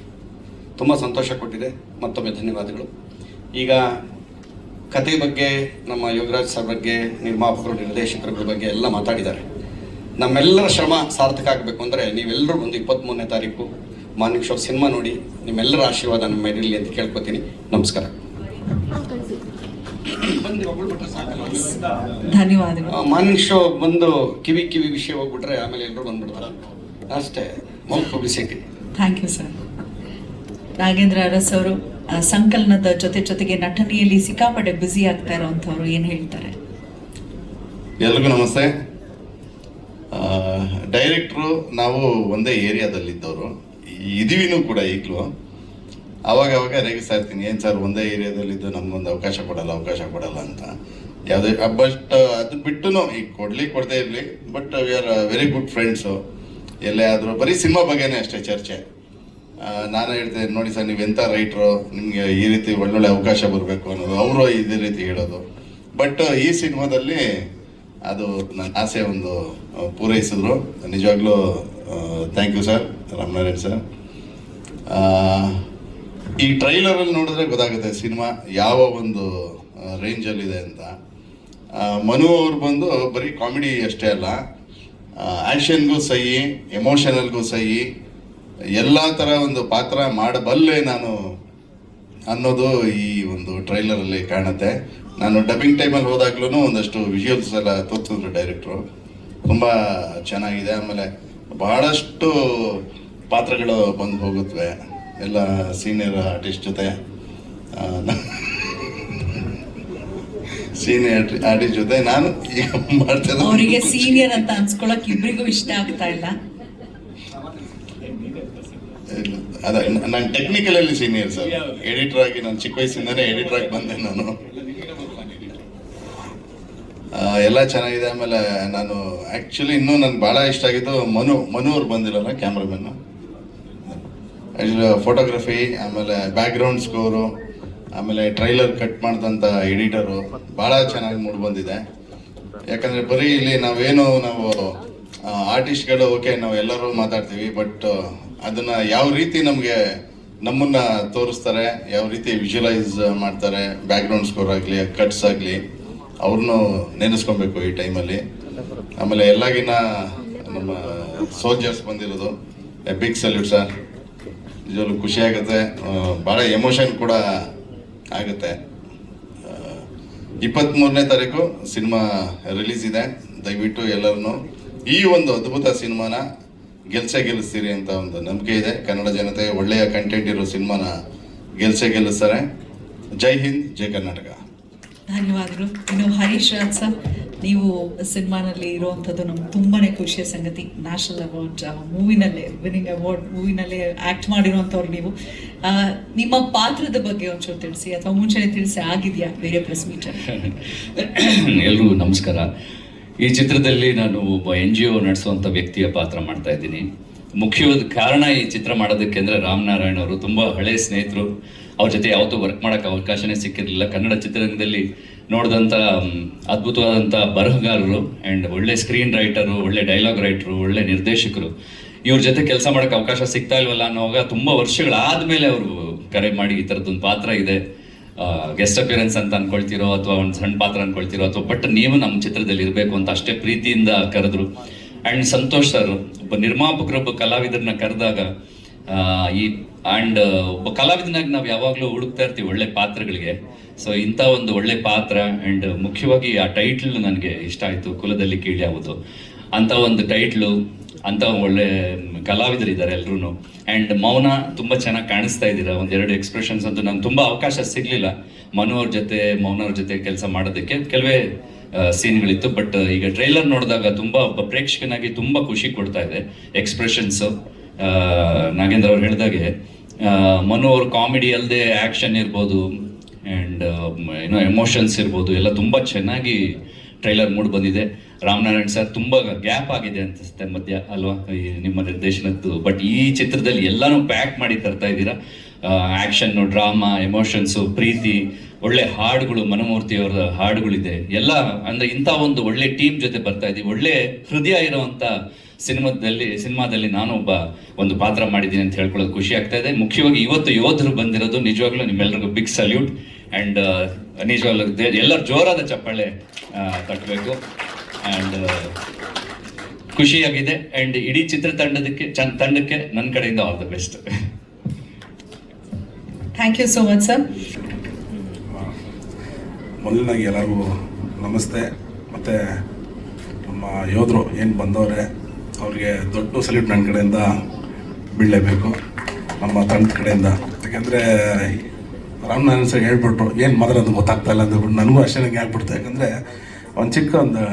ತುಂಬ ಸಂತೋಷ ಕೊಟ್ಟಿದೆ. ಮತ್ತೊಮ್ಮೆ ಧನ್ಯವಾದಗಳು. ಈಗ ಕತೆ ಬಗ್ಗೆ ನಮ್ಮ ಯೋಗರಾಜ್ ಸರ್ ಬಗ್ಗೆ, ನಿರ್ಮಾಪಕರು, ನಿರ್ದೇಶಕರ ಬಗ್ಗೆ ಎಲ್ಲ ಮಾತಾಡಿದ್ದಾರೆ. ನಮ್ಮೆಲ್ಲರ ಶ್ರಮ ಸಾರ್ಥಕ ಆಗಬೇಕು ಅಂದರೆ ನೀವೆಲ್ಲರೂ ಒಂದು 23ನೇ ತಾರೀಕು ಮಾರ್ನಿಂಗ್ ಶೋ ಸಿನಿಮಾ ನೋಡಿ ನಿಮ್ಮೆಲ್ಲರ ಆಶೀರ್ವಾದ ನಮ್ಮ ಮೇಲಿರಲಿ ಅಂತ ಕೇಳ್ಕೊತೀನಿ. ನಮಸ್ಕಾರ. ಧನ್ಯವಾದಗಳು. ಮಾರ್ನಿಂಗ್ ಶೋ ಬಂದು ಕಿವಿ ವಿಷಯ ಹೋಗ್ಬಿಟ್ರೆ ಆಮೇಲೆ ಎಲ್ಲರೂ ಬಂದ್ಬಿಡ್ತಾರೆ. ಅಷ್ಟೇ, mouth publicity. Thank you sir. Nagendra Aras ಅವರು ಸಂಕಲನದ ಜೊತೆಗೆ ನಟನೆಯಲ್ಲಿ ಸಿಕ್ಕಾಪಟ್ಟೆ ಬ್ಯುಸಿ ಆಗ್ತಾ ಇರೋಂಥವ್ರು ಏನು ಹೇಳ್ತಾರೆ? ಎಲ್ರಿಗೂ ನಮಸ್ತೆ. ಡೈರೆಕ್ಟ್ರು ನಾವು ಒಂದೇ ಏರಿಯಾದಲ್ಲಿದ್ದವರು ಇದೀವಿನೂ ಕೂಡ. ಈಗಲೂ ಅವಾಗ ರೇಗಿಸ್ತಾ ಇರ್ತೀನಿ, ಏನು ಸರ್ ಒಂದೇ ಏರಿಯಾದಲ್ಲಿದ್ದು ನಮಗೊಂದು ಅವಕಾಶ ಕೊಡಲ್ಲ ಅಂತ. ಯಾವುದೇ ಬಟ್ ಅದು ಬಿಟ್ಟು ಈಗ ಕೊಡದೇ ಇರಲಿ, but we are very good friends. ಎಲ್ಲೇ ಆದರೂ ಬರೀ ಸಿನಿಮಾ ಬಗ್ಗೆನೇ ಅಷ್ಟೇ ಚರ್ಚೆ. ನಾನು ಹೇಳ್ತೇನೆ, ನೋಡಿ ಸರ್ ನೀವು ಎಂಥ ರೈಟ್ರು, ನಿಮಗೆ ಈ ರೀತಿ ಒಳ್ಳೊಳ್ಳೆ ಅವಕಾಶ ಬರಬೇಕು ಅನ್ನೋದು. ಅವರು ಇದೇ ರೀತಿ ಹೇಳೋದು. ಬಟ್ ಈ ಸಿನಿಮಾದಲ್ಲಿ ಅದು ನನ್ನ ಆಸೆ ಒಂದು ಪೂರೈಸಿದ್ರು. ನಿಜವಾಗ್ಲೂ thank you sir, Ramanarayan sir. ಈ ಟ್ರೈಲರಲ್ಲಿ ನೋಡಿದ್ರೆ ಗೊತ್ತಾಗುತ್ತೆ ಸಿನಿಮಾ ಯಾವ ಒಂದು ರೇಂಜಲ್ಲಿದೆ ಅಂತ. ಮನು ಅವ್ರು ಬಂದು ಬರೀ ಕಾಮಿಡಿ ಅಷ್ಟೇ ಅಲ್ಲ, ಆ್ಯಕ್ಷನ್ಗೂ ಸಹಿ, ಎಮೋಷನಲ್ಗೂ ಸಹಿ, ಎಲ್ಲ ಥರ ಒಂದು ಪಾತ್ರ ಮಾಡಬಲ್ಲೆ ನಾನು ಅನ್ನೋದು ಈ ಒಂದು ಟ್ರೈಲರಲ್ಲಿ ಕಾಣುತ್ತೆ. ನಾನು ಡಬ್ಬಿಂಗ್ ಟೈಮಲ್ಲಿ ಹೋದಾಗ್ಲೂ ಒಂದಷ್ಟು ವಿಜುವಲ್ಸ್ ಎಲ್ಲ ತೋರಿಸಿದ್ರು ಡೈರೆಕ್ಟ್ರು. ತುಂಬ ಚೆನ್ನಾಗಿದೆ. ಆಮೇಲೆ ಬಹಳಷ್ಟು ಪಾತ್ರಗಳು ಬಂದು ಹೋಗುತ್ತವೆ ಎಲ್ಲ ಸೀನಿಯರ್ ಆರ್ಟಿಸ್ಟ್ ಜೊತೆ. ಸೀನಿಯರ್ ಆರ್ಟಿಸ್ಟ್ ಜೊತೆ ನಾನು ಈಗ ಮಾಡ್ತೇನೆ. ಅವರಿಗೆ ಸೀನಿಯರ್ ಅಂತ ಅನ್ಸ್ಕೊಳಕ್ ಇಬ್ಬರಿಗೂ ಇಷ್ಟ ಆಗ್ತಾ ಇಲ್ಲ. ಅದ ನಾನು ಟೆಕ್ನಿಕಲಲ್ಲಿ ಸೀನಿಯರ್ ಸರ್. ಎಡಿಟರ್ ಆಗಿ ನಾನು ಚಿಕ್ಕ ವಯಸ್ಸಿಂದನೇ ಎಡಿಟರ್ ಆಗಿ ಬಂದೆ ನಾನು. ಎಲ್ಲ ಚೆನ್ನಾಗಿದೆ. ಆಮೇಲೆ ನಾನು ಆ್ಯಕ್ಚುಲಿ ಇನ್ನೂ ನನ್ಗೆ ಭಾಳ ಇಷ್ಟ ಆಗಿದ್ದು ಮನು ಅವ್ರು ಬಂದಿರಲ್ಲ, ಕ್ಯಾಮ್ರಾಮನ್ನು, ಫೋಟೋಗ್ರಫಿ, ಆಮೇಲೆ ಬ್ಯಾಕ್ಗ್ರೌಂಡ್ ಸ್ಕೋರು, ಆಮೇಲೆ ಟ್ರೈಲರ್ ಕಟ್ ಮಾಡಿದಂಥ ಎಡಿಟರು ಭಾಳ ಚೆನ್ನಾಗಿ ಮೂಡಿ ಬಂದಿದೆ. ಯಾಕಂದರೆ ಬರೀ ಇಲ್ಲಿ ನಾವು ಆರ್ಟಿಸ್ಟ್ಗಳು ಓಕೆ ನಾವು ಎಲ್ಲರೂ ಮಾತಾಡ್ತೀವಿ, ಬಟ್ ಅದನ್ನು ಯಾವ ರೀತಿ ನಮ್ಮನ್ನು ತೋರಿಸ್ತಾರೆ, ಯಾವ ರೀತಿ ವಿಜುವಲೈಸ್ ಮಾಡ್ತಾರೆ, ಬ್ಯಾಕ್ಗ್ರೌಂಡ್ ಸ್ಕೋರ್ ಆಗಲಿ ಕಟ್ಸ್ ಆಗಲಿ ಅವ್ರನ್ನೂ ನೆನೆಸ್ಕೊಬೇಕು ಈ ಟೈಮಲ್ಲಿ. ಆಮೇಲೆ ಎಲ್ಲಾಗಿನ ನಮ್ಮ ಸೋಲ್ಜರ್ಸ್ ಬಂದಿರೋದು ಬಿಗ್ ಸಲ್ಯೂಟ್ ಸರ್. ನಿಜವಾಗ್ಲೂ ಖುಷಿ ಆಗುತ್ತೆ, ಭಾಳ ಎಮೋಷನ್ ಕೂಡ ಆಗುತ್ತೆ. 23ನೇ ತಾರೀಕು ಸಿನಿಮಾ ರಿಲೀಸ್ ಇದೆ. ದಯವಿಟ್ಟು ಎಲ್ಲರೂ ಈ ಒಂದು ಅದ್ಭುತ ಸಿನಿಮಾನ ಗೆಲ್ಲಿಸ್ತೀರಿ ಅಂತ ಒಂದು ನಂಬಿಕೆ ಇದೆ. ಕನ್ನಡ ಜನತೆ ಒಳ್ಳೆಯ ಕಂಟೆಂಟ್ ಇರೋ ಸಿನಿಮಾನ ಗೆಲ್ಲಿಸ್ತಾರೆ. ಜೈ ಹಿಂದ್, ಜೈ ಕರ್ನಾಟಕ. ಧನ್ಯವಾದಗಳು. ಇನ್ನು ಹರೀಶ್ ರಾಜ್ ಸರ್, ನೀವು ಸಿನಿಮಾನಲ್ಲಿ ಇರುವಂಥದ್ದು ನಮ್ಗೆ ತುಂಬಾ ಖುಷಿಯ ಸಂಗತಿ. ನ್ಯಾಷನಲ್ ಅವಾರ್ಡ್ ಮೂವಿನಲ್ಲೇ ವಿನ್ನಿಂಗ್ ಅವಾರ್ಡ್ ಮೂವಿನಲ್ಲೇ ಆ್ಯಕ್ಟ್ ಮಾಡಿರುವಂಥವ್ರು ನೀವು. ನಿಮ್ಮ ಪಾತ್ರದ ಬಗ್ಗೆ ಒಂಚೂರು ತಿಳಿಸಿ, ಅಥವಾ ಮುಂಚೆನೇ ತಿಳಿಸಿ ಆಗಿದೆಯಾ ಬೇರೆ ಪ್ರೆಸ್ ಮೀಟಲ್ಲಿ? ಎಲ್ರಿಗೂ ನಮಸ್ಕಾರ. ಈ ಚಿತ್ರದಲ್ಲಿ ನಾನು ಒಬ್ಬ NGO ನಡೆಸುವಂಥ ವ್ಯಕ್ತಿಯ ಪಾತ್ರ ಮಾಡ್ತಾ ಇದ್ದೀನಿ. ಮುಖ್ಯವಾದ ಕಾರಣ ಈ ಚಿತ್ರ ಮಾಡೋದಕ್ಕೆ ಅಂದರೆ ರಾಮನಾರಾಯಣ್ ಅವರು ತುಂಬ ಹಳೆಯ ಸ್ನೇಹಿತರು. ಅವ್ರ ಜೊತೆ ಯಾವತ್ತೂ ವರ್ಕ್ ಮಾಡೋಕ್ಕೆ ಅವಕಾಶನೇ ಸಿಕ್ಕಿರಲಿಲ್ಲ. ಕನ್ನಡ ಚಿತ್ರರಂಗದಲ್ಲಿ ನೋಡಿದಂಥ ಅದ್ಭುತವಾದಂಥ ಬರಹಗಾರರು ಆ್ಯಂಡ್ ಒಳ್ಳೆ ಸ್ಕ್ರೀನ್ ರೈಟರು, ಒಳ್ಳೆ ಡೈಲಾಗ್ ರೈಟರು, ಒಳ್ಳೆ ನಿರ್ದೇಶಕರು. ಇವ್ರ ಜೊತೆ ಕೆಲಸ ಮಾಡೋಕ್ಕೆ ಅವಕಾಶ ಸಿಗ್ತಾ ಇಲ್ವಲ್ಲ ಅನ್ನೋವಾಗ ತುಂಬ ವರ್ಷಗಳಾದಮೇಲೆ ಅವರು ಕರೆ ಮಾಡಿ ಈ ಥರದ್ದೊಂದು ಪಾತ್ರ ಇದೆ, ಗೆಸ್ಟ್ ಅಪಿಯರೆನ್ಸ್ ಅಂತ ಅನ್ಕೊಳ್ತಿರೋ ಅಥವಾ ಒಂದು ಸಣ್ಣ ಪಾತ್ರ ಅನ್ಕೊಳ್ತಿರೋ ಅಥವಾ ಬಟ್ ನೀವು ನಮ್ಮ ಚಿತ್ರದಲ್ಲಿ ಇರಬೇಕು ಅಂತ ಅಷ್ಟೇ ಪ್ರೀತಿಯಿಂದ ಕರೆದ್ರು. ಆ್ಯಂಡ್ ಸಂತೋಷ್ ಸರ್ ಒಬ್ಬ ನಿರ್ಮಾಪಕರು ಒಬ್ಬ ಕಲಾವಿದರನ್ನ ಕರೆದಾಗ ಒಬ್ಬ ಕಲಾವಿದನಾಗಿ ನಾವು ಯಾವಾಗಲೂ ಹುಡುಕ್ತಾ ಇರ್ತೀವಿ ಒಳ್ಳೆ ಪಾತ್ರಗಳಿಗೆ. ಸೊ ಇಂಥ ಒಂದು ಒಳ್ಳೆ ಪಾತ್ರ ಆ್ಯಂಡ್ ಮುಖ್ಯವಾಗಿ ಆ ಟೈಟ್ಲ್ ನನಗೆ ಇಷ್ಟ ಆಯಿತು, ಕುಲದಲ್ಲಿ ಕೀಳ್ಯಾವುದು ಅಂತ ಒಂದು ಟೈಟ್ಲು. ಅಂತ ಒಳ್ಳೆ ಕಲಾವಿದರಿದ್ದಾರೆ ಎಲ್ಲರೂ. ಆ್ಯಂಡ್ ಮೌನ ತುಂಬ ಚೆನ್ನಾಗಿ ಕಾಣಿಸ್ತಾ ಇದ್ದೀರಾ. ಒಂದೆರಡು ಎಕ್ಸ್ಪ್ರೆಷನ್ಸ್ ಅಂತೂ ನಂಗೆ ತುಂಬ ಅವಕಾಶ ಸಿಗಲಿಲ್ಲ ಮೌನ ಅವ್ರ ಜೊತೆ ಕೆಲಸ ಮಾಡೋದಕ್ಕೆ. ಕೆಲವೇ ಸೀನ್ಗಳಿತ್ತು, ಬಟ್ ಈಗ ಟ್ರೈಲರ್ ನೋಡಿದಾಗ ತುಂಬ ಒಬ್ಬ ಪ್ರೇಕ್ಷಕನಾಗಿ ತುಂಬ ಖುಷಿ ಕೊಡ್ತಾ ಇದೆ ಎಕ್ಸ್ಪ್ರೆಷನ್ಸು. ನಾಗೇಂದ್ರ ಅವ್ರು ಹೇಳಿದಾಗೆ ಮನು ಅವ್ರ ಕಾಮಿಡಿ ಅಲ್ಲದೆ ಆ್ಯಕ್ಷನ್ ಇರ್ಬೋದು ಆ್ಯಂಡ್ ಎಮೋಷನ್ಸ್ ಇರ್ಬೋದು, ಎಲ್ಲ ತುಂಬ ಚೆನ್ನಾಗಿ ಟ್ರೈಲರ್ ಮೂಡ್ ಬಂದಿದೆ. ರಾಮನಾರಾಯಣ್ ಸರ್ ತುಂಬ ಗ್ಯಾಪ್ ಆಗಿದೆ ಅನ್ಸುತ್ತೆ ಮಧ್ಯ ಅಲ್ವಾ ಈ ನಿಮ್ಮ ನಿರ್ದೇಶನದ್ದು, ಬಟ್ ಈ ಚಿತ್ರದಲ್ಲಿ ಎಲ್ಲನೂ ಪ್ಯಾಕ್ ಮಾಡಿ ತರ್ತಾ ಇದ್ದೀರಾ. ಆ್ಯಕ್ಷನ್ನು, ಡ್ರಾಮಾ, ಎಮೋಷನ್ಸು, ಪ್ರೀತಿ, ಒಳ್ಳೆ ಹಾಡುಗಳು, ಮನಮೂರ್ತಿ ಅವರ ಹಾಡುಗಳಿದೆ ಎಲ್ಲ. ಅಂದರೆ ಇಂಥ ಒಂದು ಒಳ್ಳೆ ಟೀಮ್ ಜೊತೆ ಬರ್ತಾ ಇದ್ದೀವಿ. ಒಳ್ಳೆ ಹೃದಯ ಇರುವಂಥ ಸಿನಿಮಾದಲ್ಲಿ ನಾನು ಒಂದು ಪಾತ್ರ ಮಾಡಿದ್ದೀನಿ ಅಂತ ಹೇಳ್ಕೊಳ್ಳೋದು ಖುಷಿ ಆಗ್ತಾ ಇದೆ. ಮುಖ್ಯವಾಗಿ ಇವತ್ತು ಯೋಧರು ಬಂದಿರೋದು ನಿಜವಾಗ್ಲೂ ನಿಮ್ಮೆಲ್ಲರಿಗೂ ಬಿಗ್ ಸಲ್ಯೂಟ್. ಆ್ಯಂಡ್ ನಿಜವಾಗ್ಲೂ ಎಲ್ಲರೂ ಜೋರಾದ ಚಪ್ಪಾಳೆ ತಟ್ಟಬೇಕು. ಆ್ಯಂಡ್ ಖುಷಿಯಾಗಿದೆ. ಆ್ಯಂಡ್ ಇಡೀ ತಂಡಕ್ಕೆ ನನ್ನ ಕಡೆಯಿಂದ all the best. Thank you so much sir. ಮೊದಲನಾಗಿ ಎಲ್ಲರಿಗೂ ನಮಸ್ತೆ. ಮತ್ತು ನಮ್ಮ ಯೋಧರು ಏನು ಬಂದವರೆ ಅವ್ರಿಗೆ ದೊಡ್ಡ ಸಲ್ಯೂಟ್ ನನ್ನ ಕಡೆಯಿಂದ ಬೀಳಲೇಬೇಕು, ನಮ್ಮ ತಂಡದ ಕಡೆಯಿಂದ. ಯಾಕೆಂದರೆ ರಾಮನಾರಾಯಣ್ ಸರ್ ಹೇಳ್ಬಿಟ್ರು ಏನು ಮಾತಾಡೋದು ಗೊತ್ತಾಗ್ತಾ ಇಲ್ಲ ಅಂದ್ಬಿಟ್ಟು ನನಗೂ ಅಷ್ಟೇ ನಂಗೆ ಆಗ್ಬಿಡ್ತು. ಯಾಕಂದರೆ ಒಂದು ಚಿಕ್ಕ ಒಂದು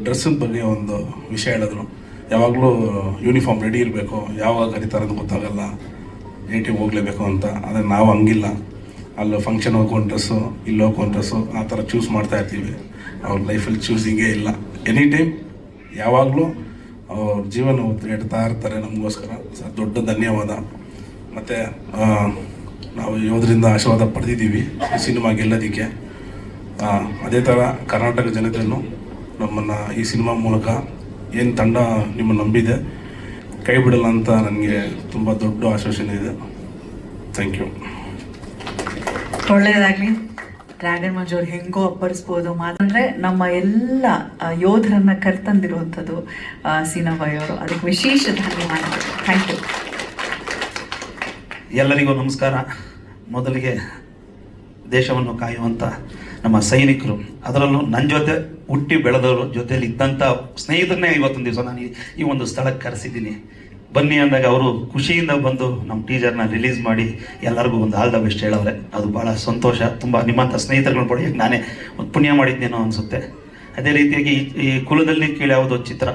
ಡ್ರೆಸ್ಸಿನ ಬಗ್ಗೆ ಒಂದು ವಿಷಯ ಹೇಳಿದ್ರು. ಯಾವಾಗಲೂ ಯೂನಿಫಾರ್ಮ್ ರೆಡಿ ಇರಬೇಕು, ಯಾವಾಗ ಕರೀತಾರೆ ಅಂತ ಗೊತ್ತಾಗಲ್ಲ, ನೇಟಿವ್ ಹೋಗಲೇಬೇಕು ಅಂತ. ಆದರೆ ನಾವು ಹಂಗಿಲ್ಲ, ಅಲ್ಲಿ ಫಂಕ್ಷನ್ ಹೋಗ್ಕೊಂಡು ಡ್ರೆಸ್ಸು, ಇಲ್ಲಿ ಹೋಗ್ಕೊಂಡು ಡ್ರೆಸ್ಸು, ಆ ಥರ ಚೂಸ್ ಮಾಡ್ತಾ ಇರ್ತೀವಿ. ಅವ್ರ ಲೈಫಲ್ಲಿ ಚೂಸಿಂಗೇ ಇಲ್ಲ. ಎನಿ ಟೈಮ್ ಯಾವಾಗಲೂ ಅವ್ರ ಜೀವನ ಇಡ್ತಾ ಇರ್ತಾರೆ ನಮಗೋಸ್ಕರ. ಸರ್ ದೊಡ್ಡ ಧನ್ಯವಾದ. ಮತ್ತು ನಾವು ಯೋಧರಿಂದ ಆಶೀರ್ವಾದ ಪಡೆದಿದ್ದೀವಿ ಈ ಸಿನಿಮಾ ಗೆಲ್ಲೋದಕ್ಕೆ. ಅದೇ ಥರ ಕರ್ನಾಟಕ ಜನತೆಯನ್ನು ನಮ್ಮನ್ನು ಈ ಸಿನಿಮಾ ಮೂಲಕ ಏನು ತಂಡ ನಿಮ್ಮನ್ನು ನಂಬಿದೆ ಕೈ ಬಿಡಲ್ಲ ಅಂತ ನನಗೆ ತುಂಬ ದೊಡ್ಡ ಆಶ್ವಾಸನೆ ಇದೆ. Thank you. ಒಳ್ಳೆಯದಾಗಲಿ. ಡ್ರ್ಯಾಗನ್ ಮಂಜು ಅವ್ರು ಹೆಂಗೋ ಅಪ್ಪರಿಸ್ಬೋದು ಮಾತಂದರೆ ನಮ್ಮ ಎಲ್ಲ ಯೋಧರನ್ನ ಕರ್ತಂದಿರುವಂಥದ್ದು ಸೀನಾಬಾಯಿ ಅವರು. ಅದಕ್ಕೆ ವಿಶೇಷ ಧನ್ಯವಾದಗಳು. Thank you. ಎಲ್ಲರಿಗೂ ನಮಸ್ಕಾರ. ಮೊದಲಿಗೆ ದೇಶವನ್ನು ಕಾಯುವಂಥ ನಮ್ಮ ಸೈನಿಕರು, ಅದರಲ್ಲೂ ನನ್ನ ಜೊತೆ ಹುಟ್ಟಿ ಬೆಳೆದವರು, ಜೊತೆಯಲ್ಲಿ ಇದ್ದಂಥ ಸ್ನೇಹಿತರನ್ನೇ ಇವತ್ತೊಂದು ದಿವಸ ನಾನು ಈ ಒಂದು ಸ್ಥಳಕ್ಕೆ ಕರೆಸಿದ್ದೀನಿ. ಬನ್ನಿ ಅಂದಾಗ ಅವರು ಖುಷಿಯಿಂದ ಬಂದು ನಮ್ಮ ಟೀಸರ್ನ ರಿಲೀಸ್ ಮಾಡಿ ಎಲ್ಲರಿಗೂ ಒಂದು ಆಲ್ ದ ಬೆಸ್ಟ್ ಹೇಳವ್ರೆ. ಅದು ಭಾಳ ಸಂತೋಷ. ತುಂಬ ನಿಮ್ಮಂಥ ಸ್ನೇಹಿತರುಗಳು ಪಡೆಯೋಕ್ಕೆ ನಾನೇ ಒಂದು ಪುಣ್ಯ ಮಾಡಿದ್ದೇನೋ ಅನಿಸುತ್ತೆ. ಅದೇ ರೀತಿಯಾಗಿ ಈ ಕುಲದಲ್ಲಿ ಕೀಳ್ಯಾವುದೋ ಚಿತ್ರ,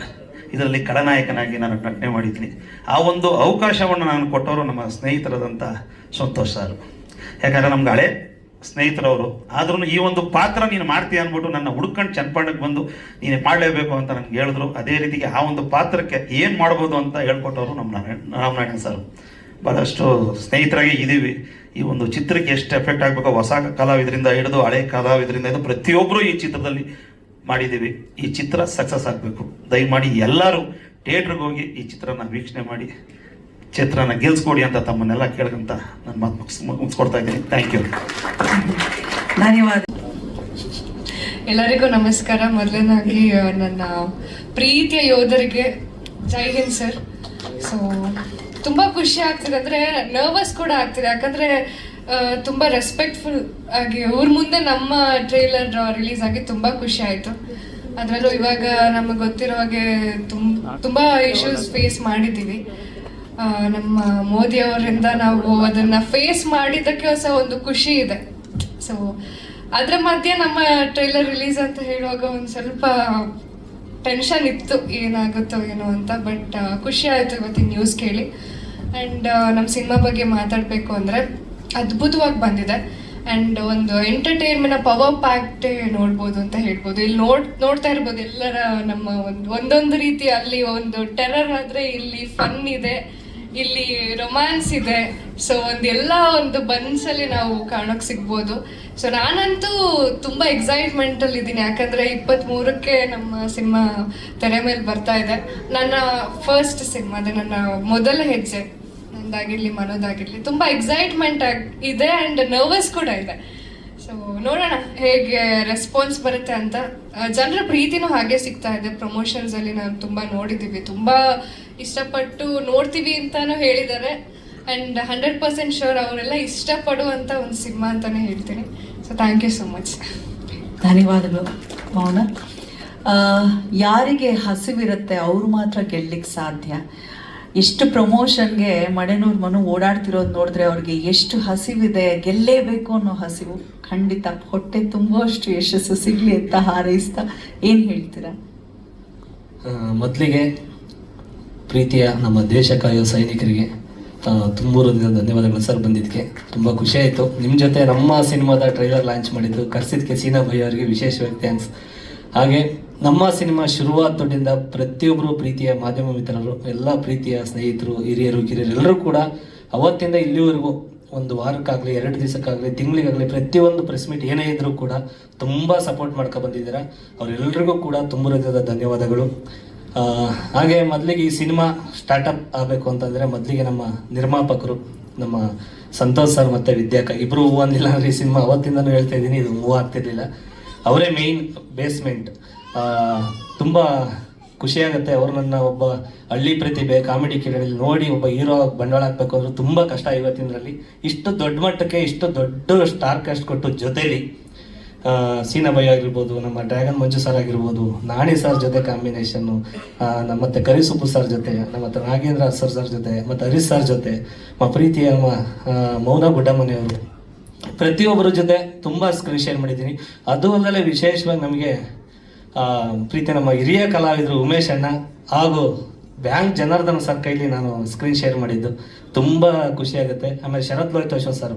ಇದರಲ್ಲಿ ಖಳನಾಯಕನಾಗಿ ನಾನು ನಟನೆ ಮಾಡಿದ್ದೀನಿ. ಆ ಒಂದು ಅವಕಾಶವನ್ನು ನಾನು ಕೊಟ್ಟವರು ನಮ್ಮ ಸ್ನೇಹಿತರಾದಂಥ ಸಂತೋಷ್ ಸರ್. ಯಾಕಂದರೆ ನಮ್ಗೆ ಹಳೆ ಸ್ನೇಹಿತರವರು, ಆದ್ರೂ ಈ ಒಂದು ಪಾತ್ರ ನೀನು ಮಾಡ್ತೀಯ ಅಂದ್ಬಿಟ್ಟು ನನ್ನ ಹುಡ್ಕೊಂಡು ಚನ್ನಪಟ್ಟಣಕ್ಕೆ ಬಂದು ನೀನು ಮಾಡಲೇಬೇಕು ಅಂತ ನನಗೆ ಹೇಳಿದ್ರು. ಅದೇ ರೀತಿಗೆ ಆ ಒಂದು ಪಾತ್ರಕ್ಕೆ ಏನು ಮಾಡ್ಬೋದು ಅಂತ ಹೇಳ್ಕೊಟ್ಟವರು ನಮ್ಮ ರಾಮನಾರಾಯಣ್ ಸರ್. ಭಾಳಷ್ಟು ಸ್ನೇಹಿತರಾಗಿ ಇದ್ದೀವಿ. ಈ ಒಂದು ಚಿತ್ರಕ್ಕೆ ಎಷ್ಟು ಎಫೆಕ್ಟ್ ಆಗಬೇಕು, ಹೊಸ ಕಲಾವಿದರಿಂದ ಹಿಡಿದು ಹಳೆ ಕಲಾವಿದರಿಂದ ಹಿಡಿದು ಪ್ರತಿಯೊಬ್ಬರು ಈ ಚಿತ್ರದಲ್ಲಿ ಮಾಡಿದ್ದೀವಿ. ಈ ಚಿತ್ರ ಸಕ್ಸಸ್ ಆಗಬೇಕು. ದಯಮಾಡಿ ಎಲ್ಲರೂ ಥಿಯೇಟ್ರಿಗೆ ಹೋಗಿ ಈ ಚಿತ್ರನ ವೀಕ್ಷಣೆ ಮಾಡಿ ಚಿತ್ರನ ಗೆಲ್ಸ್ಕೊಡಿ ಅಂತ ತಮ್ಮನ್ನೆಲ್ಲ ಕೇಳ್ಕೊಂತ ನಾನು ಮಾತು ಮುಗಿಸ್ಕೊಡ್ತಾ ಇದ್ದೀನಿ. Thank you. ಧನ್ಯವಾದ. ಎಲ್ಲರಿಗೂ ನಮಸ್ಕಾರ. ಮೊದಲನೇದಾಗಿ ನನ್ನ ಪ್ರೀತಿಯ ಯೋಧರಿಗೆ ಜೈ ಹಿಂದ್ ಸರ್. ಸೊ ತುಂಬ ಖುಷಿ ಆಗ್ತಿದೆ, ಅಂದರೆ ನರ್ವಸ್ ಕೂಡ ಆಗ್ತಿದೆ, ಯಾಕಂದರೆ ತುಂಬ ರೆಸ್ಪೆಕ್ಟ್ಫುಲ್ ಆಗಿ ಅವ್ರ ಮುಂದೆ ನಮ್ಮ ಟ್ರೇಲರ್ ರಿಲೀಸ್ ಆಗಿ ತುಂಬ ಖುಷಿ ಆಯಿತು. ಅದರಲ್ಲೂ ಇವಾಗ ನಮಗೆ ಗೊತ್ತಿರೋ ಹಾಗೆ ತುಂಬ ಇಶ್ಯೂಸ್ ಫೇಸ್ ಮಾಡಿದ್ದೀವಿ. ನಮ್ಮ ಮೋದಿ ಅವರಿಂದ ನಾವು ಅದನ್ನು ಫೇಸ್ ಮಾಡಿದ್ದಕ್ಕೆ ಹೊಸ ಒಂದು ಖುಷಿ ಇದೆ. ಸೊ ಅದರ ಮಧ್ಯೆ ನಮ್ಮ ಟ್ರೈಲರ್ ರಿಲೀಸ್ ಅಂತ ಹೇಳುವಾಗ ಒಂದು ಸ್ವಲ್ಪ ಟೆನ್ಷನ್ ಇತ್ತು, ಏನಾಗುತ್ತೋ ಏನೋ ಅಂತ. ಬಟ್ ಖುಷಿ ಆಯಿತು ಇವತ್ತಿನ ನ್ಯೂಸ್ ಕೇಳಿ. ಆ್ಯಂಡ್ ನಮ್ಮ ಸಿನಿಮಾ ಬಗ್ಗೆ ಮಾತಾಡಬೇಕು ಅಂದರೆ ಅದ್ಭುತವಾಗಿ ಬಂದಿದೆ. ಆ್ಯಂಡ್ ಒಂದು ಎಂಟರ್ಟೈನ್ಮೆಂಟ್ ಪವರ್ ಪ್ಯಾಕ್ಟೇ ನೋಡ್ಬೋದು ಅಂತ ಹೇಳ್ಬೋದು. ಇಲ್ಲಿ ನೋಡ್ತಾ ಇರ್ಬೋದು ಎಲ್ಲರ ನಮ್ಮ ಒಂದೊಂದು ರೀತಿ, ಅಲ್ಲಿ ಒಂದು ಟೆರರ್ ಆದರೆ ಇಲ್ಲಿ ಫನ್ ಇದೆ, ಇಲ್ಲಿ ರೊಮ್ಯಾನ್ಸ್ ಇದೆ. ಸೊ ಒಂದು ಬನ್ಸಲ್ಲಿ ನಾವು ಕಾಣೋಕೆ ಸಿಗ್ಬೋದು. ಸೊ ನಾನಂತೂ ತುಂಬ ಎಕ್ಸೈಟ್ಮೆಂಟಲ್ಲಿ ಇದ್ದೀನಿ, ಯಾಕಂದರೆ 23ಕ್ಕೆ ನಮ್ಮ ಸಿನಿಮಾ ತೆರೆ ಮೇಲೆ ಬರ್ತಾ ಇದೆ. ನನ್ನ ಫಸ್ಟ್ ಸಿನಿಮಾ, ಅದು ನನ್ನ ಮೊದಲ ಹೆಜ್ಜೆ, ನಂದಾಗಿರಲಿ ಮನೋದಾಗಿರಲಿ. ತುಂಬ ಎಕ್ಸೈಟ್ಮೆಂಟ್ ಇದೆ ಆ್ಯಂಡ್ ನರ್ವಸ್ ಕೂಡ ಇದೆ. ಸೊ ನೋಡೋಣ ಹೇಗೆ ರೆಸ್ಪಾನ್ಸ್ ಬರುತ್ತೆ ಅಂತ. ಜನರ ಪ್ರೀತಿನೂ ಹಾಗೆ ಸಿಗ್ತಾ ಇದೆ. ಪ್ರಮೋಷನ್ಸಲ್ಲಿ ನಾವು ತುಂಬ ನೋಡಿದ್ದೀವಿ, ತುಂಬ ಇಷ್ಟಪಟ್ಟು ನೋಡ್ತೀವಿ ಅಂತಾನು ಹೇಳಿದ್ದಾರೆ. ಆ್ಯಂಡ್ 100% ಶೋರ್ ಅವರೆಲ್ಲ ಇಷ್ಟಪಡುವಂಥ ಒಂದು ಸಿನಿಮಾ ಅಂತಲೇ ಹೇಳ್ತೀನಿ. So thank you so much. ಧನ್ಯವಾದಗಳು ಮೌನ. ಯಾರಿಗೆ ಹಸಿವಿರುತ್ತೆ ಅವರು ಮಾತ್ರ ಗೆಲ್ಲಕ್ಕೆ ಸಾಧ್ಯ. ಎಷ್ಟು ಪ್ರಮೋಷನ್ಗೆ ಮಡೆನೂರು ಮನು ಓಡಾಡ್ತಿರೋದು ನೋಡಿದ್ರೆ ಅವ್ರಿಗೆ ಎಷ್ಟು ಹಸಿವಿದೆ, ಗೆಲ್ಲೇಬೇಕು ಅನ್ನೋ ಹಸಿವು. ಖಂಡಿತ ಹೊಟ್ಟೆ ತುಂಬುವಷ್ಟು ಯಶಸ್ಸು ಸಿಗಲಿ ಅಂತ ಹಾರೈಸ್ತಾ ಏನು ಹೇಳ್ತೀರಾ? ಮೊದಲಿಗೆ ಪ್ರೀತಿಯ ನಮ್ಮ ದೇಶ ಕಾಯೋ ಸೈನಿಕರಿಗೆ ತುಂಬ ಧನ್ಯವಾದಗಳು ಸರ್. ಬಂದಿದ್ದಕ್ಕೆ ತುಂಬ ಖುಷಿ ಆಯಿತು. ನಿಮ್ಮ ಜೊತೆ ನಮ್ಮ ಸಿನಿಮಾದ ಟ್ರೈಲರ್ ಲಾಂಚ್ ಮಾಡಿದ್ದು ಕರ್ಸಿದ್ದಕ್ಕೆ ಸೀನಾ ಭಯ್ಯ ಅವರಿಗೆ ವಿಶೇಷವಾಗಿ ಥ್ಯಾಂಕ್ಸ್. ಹಾಗೆ ನಮ್ಮ ಸಿನಿಮಾ ಶುರುವಾದ ತೊಟ್ಟಿಂದ ಪ್ರತಿಯೊಬ್ಬರು ಪ್ರೀತಿಯ ಮಾಧ್ಯಮ ಮಿತ್ರರು, ಎಲ್ಲ ಪ್ರೀತಿಯ ಸ್ನೇಹಿತರು, ಹಿರಿಯರು ಕಿರಿಯರು ಎಲ್ಲರೂ ಕೂಡ ಅವತ್ತಿಂದ ಇಲ್ಲಿವರೆಗೂ ಒಂದು ವಾರಕ್ಕಾಗಲಿ 2 ದಿವಸಕ್ಕಾಗಲಿ ತಿಂಗಳಿಗಾಗಲಿ ಪ್ರತಿಯೊಂದು ಪ್ರೆಸ್ ಮೀಟ್ ಏನೇ ಇದ್ದರೂ ಕೂಡ ತುಂಬ ಸಪೋರ್ಟ್ ಮಾಡ್ಕೊ ಬಂದಿದ್ದೀರಾ. ಅವರೆಲ್ಲರಿಗೂ ಕೂಡ ತುಂಬ ಹೃದಯದ ಧನ್ಯವಾದಗಳು. ಹಾಗೆ ಮೊದಲಿಗೆ ಈ ಸಿನಿಮಾ ಸ್ಟಾರ್ಟಪ್ ಆಗಬೇಕು ಅಂತಂದರೆ ಮೊದಲಿಗೆ ನಮ್ಮ ನಿರ್ಮಾಪಕರು ನಮ್ಮ ಸಂತೋಷ್ ಸರ್ ಮತ್ತು ವಿದ್ಯಾಕ ಇಬ್ಬರು ಹೂ ಅಂದಿಲ್ಲ ಅಂದರೆ ಈ ಸಿನಿಮಾ ಅವತ್ತಿಂದನೂ ಹೇಳ್ತಾ ಇದ್ದೀನಿ, ಇದು ಮೂವ್ ಆಗ್ತಿರ್ಲಿಲ್ಲ. ಅವರೇ ಮೇಯ್ನ್ ಬೇಸ್ಮೆಂಟ್. ತುಂಬ ಖುಷಿಯಾಗುತ್ತೆ. ಅವರು ನನ್ನ ಒಬ್ಬ ಹಳ್ಳಿ ಪ್ರತಿಭೆ ಕಾಮಿಡಿ ಕಿರಣಲ್ಲಿ ನೋಡಿ ಒಬ್ಬ ಹೀರೋ ಬಂಡವಾಳ ಹಾಕಬೇಕು ಅಂದ್ರೆ ತುಂಬ ಕಷ್ಟ. ಇವತ್ತಿನರಲ್ಲಿ ಇಷ್ಟು ದೊಡ್ಡ ಮಟ್ಟಕ್ಕೆ ಇಷ್ಟು ದೊಡ್ಡ ಸ್ಟಾರ್ ಕಾಸ್ಟ್ ಕೊಟ್ಟು ಜೊತೆಲಿ ಸೀನಾ ಭಯ್ಯ ಆಗಿರ್ಬೋದು, ನಮ್ಮ ಡ್ರ್ಯಾಗನ್ ಮಂಜು ಸರ್ ಆಗಿರ್ಬೋದು, ನಾಣಿ ಸರ್ ಜೊತೆ ಕಾಂಬಿನೇಷನ್ನು, ಮತ್ತು ಕರಿಸುಬ್ಬು ಸರ್ ಜೊತೆ, ನಮ್ಮ ನಾಗೇಂದ್ರ ಸರ್ ಜೊತೆ, ಮತ್ತು ಹರೀಶ್ ಸರ್ ಜೊತೆ, ಪ್ರೀತಿಯ ಮೌನ ಗುಡ್ಡಮನೆಯವರು, ಪ್ರತಿಯೊಬ್ಬರ ಜೊತೆ ತುಂಬ ಸ್ಕ್ರೀನ್ ಶೇರ್ ಮಾಡಿದ್ದೀನಿ. ಅದು ಅಲ್ಲದೆ ವಿಶೇಷವಾಗಿ ನಮಗೆ ಪ್ರೀತಿಯ ನಮ್ಮ ಹಿರಿಯ ಕಲಾವಿದರು ಉಮೇಶ್ ಅಣ್ಣ ಹಾಗೂ ಬ್ಯಾಂಕ್ ಜನಾರ್ದನ್ ಸರ್ ಕೈಲಿ ನಾನು ಸ್ಕ್ರೀನ್ ಶೇರ್ ಮಾಡಿದ್ದು ತುಂಬ ಖುಷಿಯಾಗುತ್ತೆ. ಆಮೇಲೆ ಶರತ್ ಲೋಹಿತೋಶ್ವ ಸರ್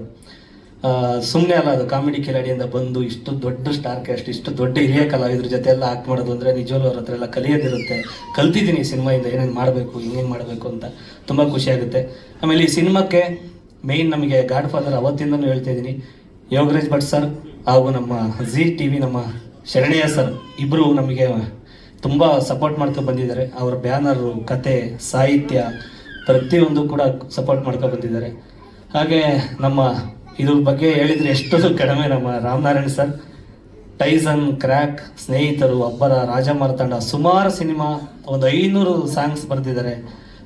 ಸುಮ್ಮನೆ ಅಲ್ಲ, ಅದು ಕಾಮಿಡಿ ಕಿಲಾಡಿಯಿಂದ ಬಂದು ಇಷ್ಟು ದೊಡ್ಡ ಸ್ಟಾರ್ ಕ್ಯಾಸ್ಟ್, ಇಷ್ಟು ದೊಡ್ಡ ಹಿರಿಯ ಕಲಾವಿದ್ರ ಜೊತೆ ಎಲ್ಲ ಆಕ್ಟ್ ಮಾಡೋದು ಅಂದರೆ ನಿಜವಲ್ಲೂ ಅವ್ರ ಹತ್ರ ಎಲ್ಲ ಕಲಿಯೋದಿರುತ್ತೆ. ಕಲ್ತಿದ್ದೀನಿ ಸಿನಿಮಾಯಿಂದ ಏನೇನು ಮಾಡಬೇಕು, ಹಿಂಗೇನು ಮಾಡಬೇಕು ಅಂತ ತುಂಬ ಖುಷಿಯಾಗುತ್ತೆ. ಆಮೇಲೆ ಈ ಸಿನಿಮಾಕ್ಕೆ ಮೇಯ್ನ್ ನಮಗೆ ಗಾಡ್ ಫಾದರ್ ಅವತ್ತಿಂದನೂ ಹೇಳ್ತಾ ಇದ್ದೀನಿ, ಯೋಗರಾಜ್ ಭಟ್ ಸರ್ ಹಾಗೂ ನಮ್ಮ ZTV ನಮ್ಮ ಶರಣಯ್ಯ ಸರ್ ಇಬ್ಬರು ನಮಗೆ ತುಂಬ ಸಪೋರ್ಟ್ ಮಾಡ್ಕೊಂಡು ಬಂದಿದ್ದಾರೆ. ಅವರ ಬ್ಯಾನರು, ಕತೆ, ಸಾಹಿತ್ಯ ಪ್ರತಿಯೊಂದು ಕೂಡ ಸಪೋರ್ಟ್ ಮಾಡ್ಕೊಂಡು ಬಂದಿದ್ದಾರೆ. ಹಾಗೆ ನಮ್ಮ ಇದ್ರ ಬಗ್ಗೆ ಹೇಳಿದರೆ ಎಷ್ಟು ಕಡಿಮೆ. ನಮ್ಮ ರಾಮನಾರಾಯಣ್ ಸರ್, ಟೈಸನ್, ಕ್ರ್ಯಾಕ್, ಸ್ನೇಹಿತರು, ಅಬ್ಬರ, ರಾಜ ಮಾರ್ತಾಂಡ ಸುಮಾರು ಸಿನಿಮಾ, ಒಂದು 500 ಸಾಂಗ್ಸ್ ಬರೆದಿದ್ದಾರೆ.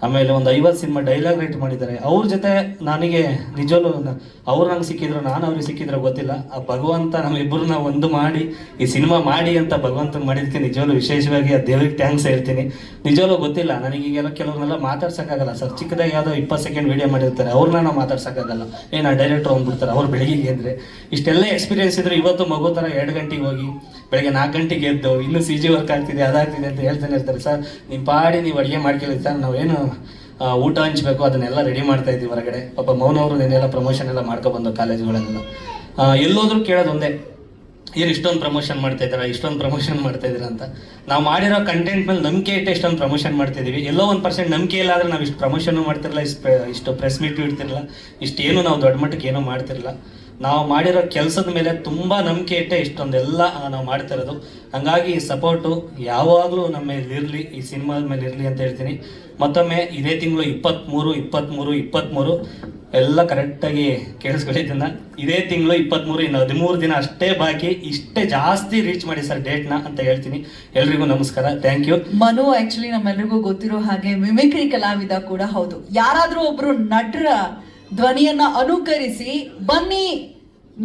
ಆಮೇಲೆ ಒಂದು 50 ಸಿನಿಮಾ ಡೈಲಾಗ್ ರೈಟ್ ಮಾಡಿದ್ದಾರೆ. ಅವ್ರ ಜೊತೆ ನನಗೆ ನಿಜವಲ್ಲೂ ಅವ್ರು ನಂಗೆ ಸಿಕ್ಕಿದ್ರು, ನಾನು ಅವ್ರಿಗೆ ಸಿಕ್ಕಿದ್ರು ಗೊತ್ತಿಲ್ಲ. ಆ ಭಗವಂತ ನಮ್ಮಿಬ್ಬರನ್ನ ಒಂದು ಮಾಡಿ ಈ ಸಿನಿಮಾ ಮಾಡಿ ಅಂತ ಭಗವಂತನ ಮಾಡಿದ್ದಕ್ಕೆ ನಿಜವಲ್ಲೂ ವಿಶೇಷವಾಗಿ ಆ ದೇವ್ರಿಗೆ ಥ್ಯಾಂಕ್ಸ್ ಹೇಳ್ತೀನಿ. ನಿಜವಲ್ಲೂ ಗೊತ್ತಿಲ್ಲ ನನಗೀಗೆಲ್ಲ ಕೆಲವ್ರನ್ನೆಲ್ಲ ಮಾತಾಡ್ಸೋಕ್ಕಾಗಲ್ಲ ಸರ್. ಚಿಕ್ಕದಾಗಿ ಯಾವುದೋ 20 ಸೆಕೆಂಡ್ ವೀಡಿಯೋ ಮಾಡಿರ್ತಾರೆ, ಅವ್ರನ್ನ ನಾವು ಮಾತಾಡ್ಸೋಕ್ಕಾಗಲ್ಲ. ಆ ಡೈರೆಕ್ಟ್ರ್ ಹೋಗ್ಬಿಡ್ತಾರೆ ಅವ್ರು ಬೆಳಗ್ಗೆ ಅಂದರೆ. ಇಷ್ಟೆಲ್ಲ ಎಕ್ಸ್ಪೀರಿಯನ್ಸ್ ಇದ್ರು ಇವತ್ತು ಮಗು ಥರ 2 ಗಂಟೆಗೆ ಹೋಗಿ ಬೆಳಗ್ಗೆ 4 ಗಂಟೆಗೆ ಎದ್ದು ಇನ್ನೂ CG ವರ್ಕ್ ಆಗ್ತಿದೆ, ಅದಾಗ್ತಿದೆ ಅಂತ ಹೇಳ್ತಾನೆ ಇರ್ತಾರೆ. ಸರ್ ನಿಮ್ಮ ಪಾಡಿ ನೀವು ಅಡುಗೆ ಮಾಡ್ಕೊಳ್ಳಿ ಸರ್, ನಾವೇನು ಊಟ ಹಂಚಬೇಕು ಅದನ್ನೆಲ್ಲ ರೆಡಿ ಮಾಡ್ತಾ ಇದ್ದೀವಿ ಹೊರಗಡೆ. ಪಾಪ ಮೌನವರು ನೆನ್ನೆಲ್ಲ ಪ್ರಮೋಷನ್ ಎಲ್ಲ ಮಾಡ್ಕೊಬಂದು ಕಾಲೇಜುಗಳನ್ನೆಲ್ಲ ಎಲ್ಲೋದ್ರೂ ಕೇಳೋದು ಒಂದೇ, ಏನು ಇಷ್ಟೊಂದು ಪ್ರಮೋಷನ್ ಮಾಡ್ತಾ ಇದ್ದೀರಾ, ಇಷ್ಟೊಂದು ಪ್ರಮೋಷನ್ ಮಾಡ್ತಾ ಇದ್ದೀರಾ ಅಂತ. ನಾವು ಮಾಡಿರೋ ಕಂಟೆಂಟ್ ಮೇಲೆ ನಂಬಿಕೆ ಇಟ್ಟು ಇಷ್ಟೊಂದು ಪ್ರಮೋಷನ್ ಮಾಡ್ತಿದ್ದೀವಿ. ಎಲ್ಲೋ 1% ನಂಬಿಕೆ ಇಲ್ಲ ಆದರೆ ನಾವು ಇಷ್ಟು ಪ್ರಮೋಷನ್ನು ಮಾಡ್ತಿರಲ್ಲ, ಇಷ್ಟು ಪ್ರೆಸ್ ಮೀಟು ಇಡ್ತಿರಲ್ಲ, ಇಷ್ಟೇನು ನಾವು ದೊಡ್ಡ ಮಟ್ಟಕ್ಕೆ ಏನೂ ಮಾಡ್ತಿರಲ್ಲ. ನಾವು ಮಾಡಿರೋ ಕೆಲಸದ ಮೇಲೆ ತುಂಬ ನಂಬಿಕೆ ಇಟ್ಟೆ ಇಷ್ಟೊಂದೆಲ್ಲ ನಾವು ಮಾಡ್ತಿರೋದು. ಹಾಗಾಗಿ ಸಪೋರ್ಟು ಯಾವಾಗಲೂ ನಮ್ಮ ಮೇಲೆ ಇರಲಿ, ಈ ಸಿನಿಮಾದ ಮೇಲೆ ಇರಲಿ ಅಂತ ಹೇಳ್ತೀನಿ. ಮತ್ತೊಮ್ಮೆ ಇದೇ ತಿಂಗಳು 23 ಎಲ್ಲ ಕರೆಕ್ಟಾಗಿ ಕೇಳಿಸ್ಕೊಂಡಿದ್ದನ್ನ. ಇದೇ ತಿಂಗಳು 23, ಇನ್ನು 13 ದಿನ ಅಷ್ಟೇ ಬಾಕಿ. ಇಷ್ಟೇ ಜಾಸ್ತಿ ರೀಚ್ ಮಾಡಿ ಸರ್ ಡೇಟ್ನ ಅಂತ ಹೇಳ್ತೀನಿ. ಎಲ್ರಿಗೂ ನಮಸ್ಕಾರ, ಥ್ಯಾಂಕ್ ಯು. ಮನು ಆಕ್ಚುಲಿ ನಮ್ಮೆಲ್ರಿಗೂ ಗೊತ್ತಿರೋ ಹಾಗೆ ಮಿಮಿಕ್ರಿ ಕಲಾವಿದ ಕೂಡ ಹೌದು. ಯಾರಾದ್ರೂ ಒಬ್ರು ನಟರ ಧ್ವನಿಯನ್ನ ಅನುಕರಿಸಿ ಬನ್ನಿ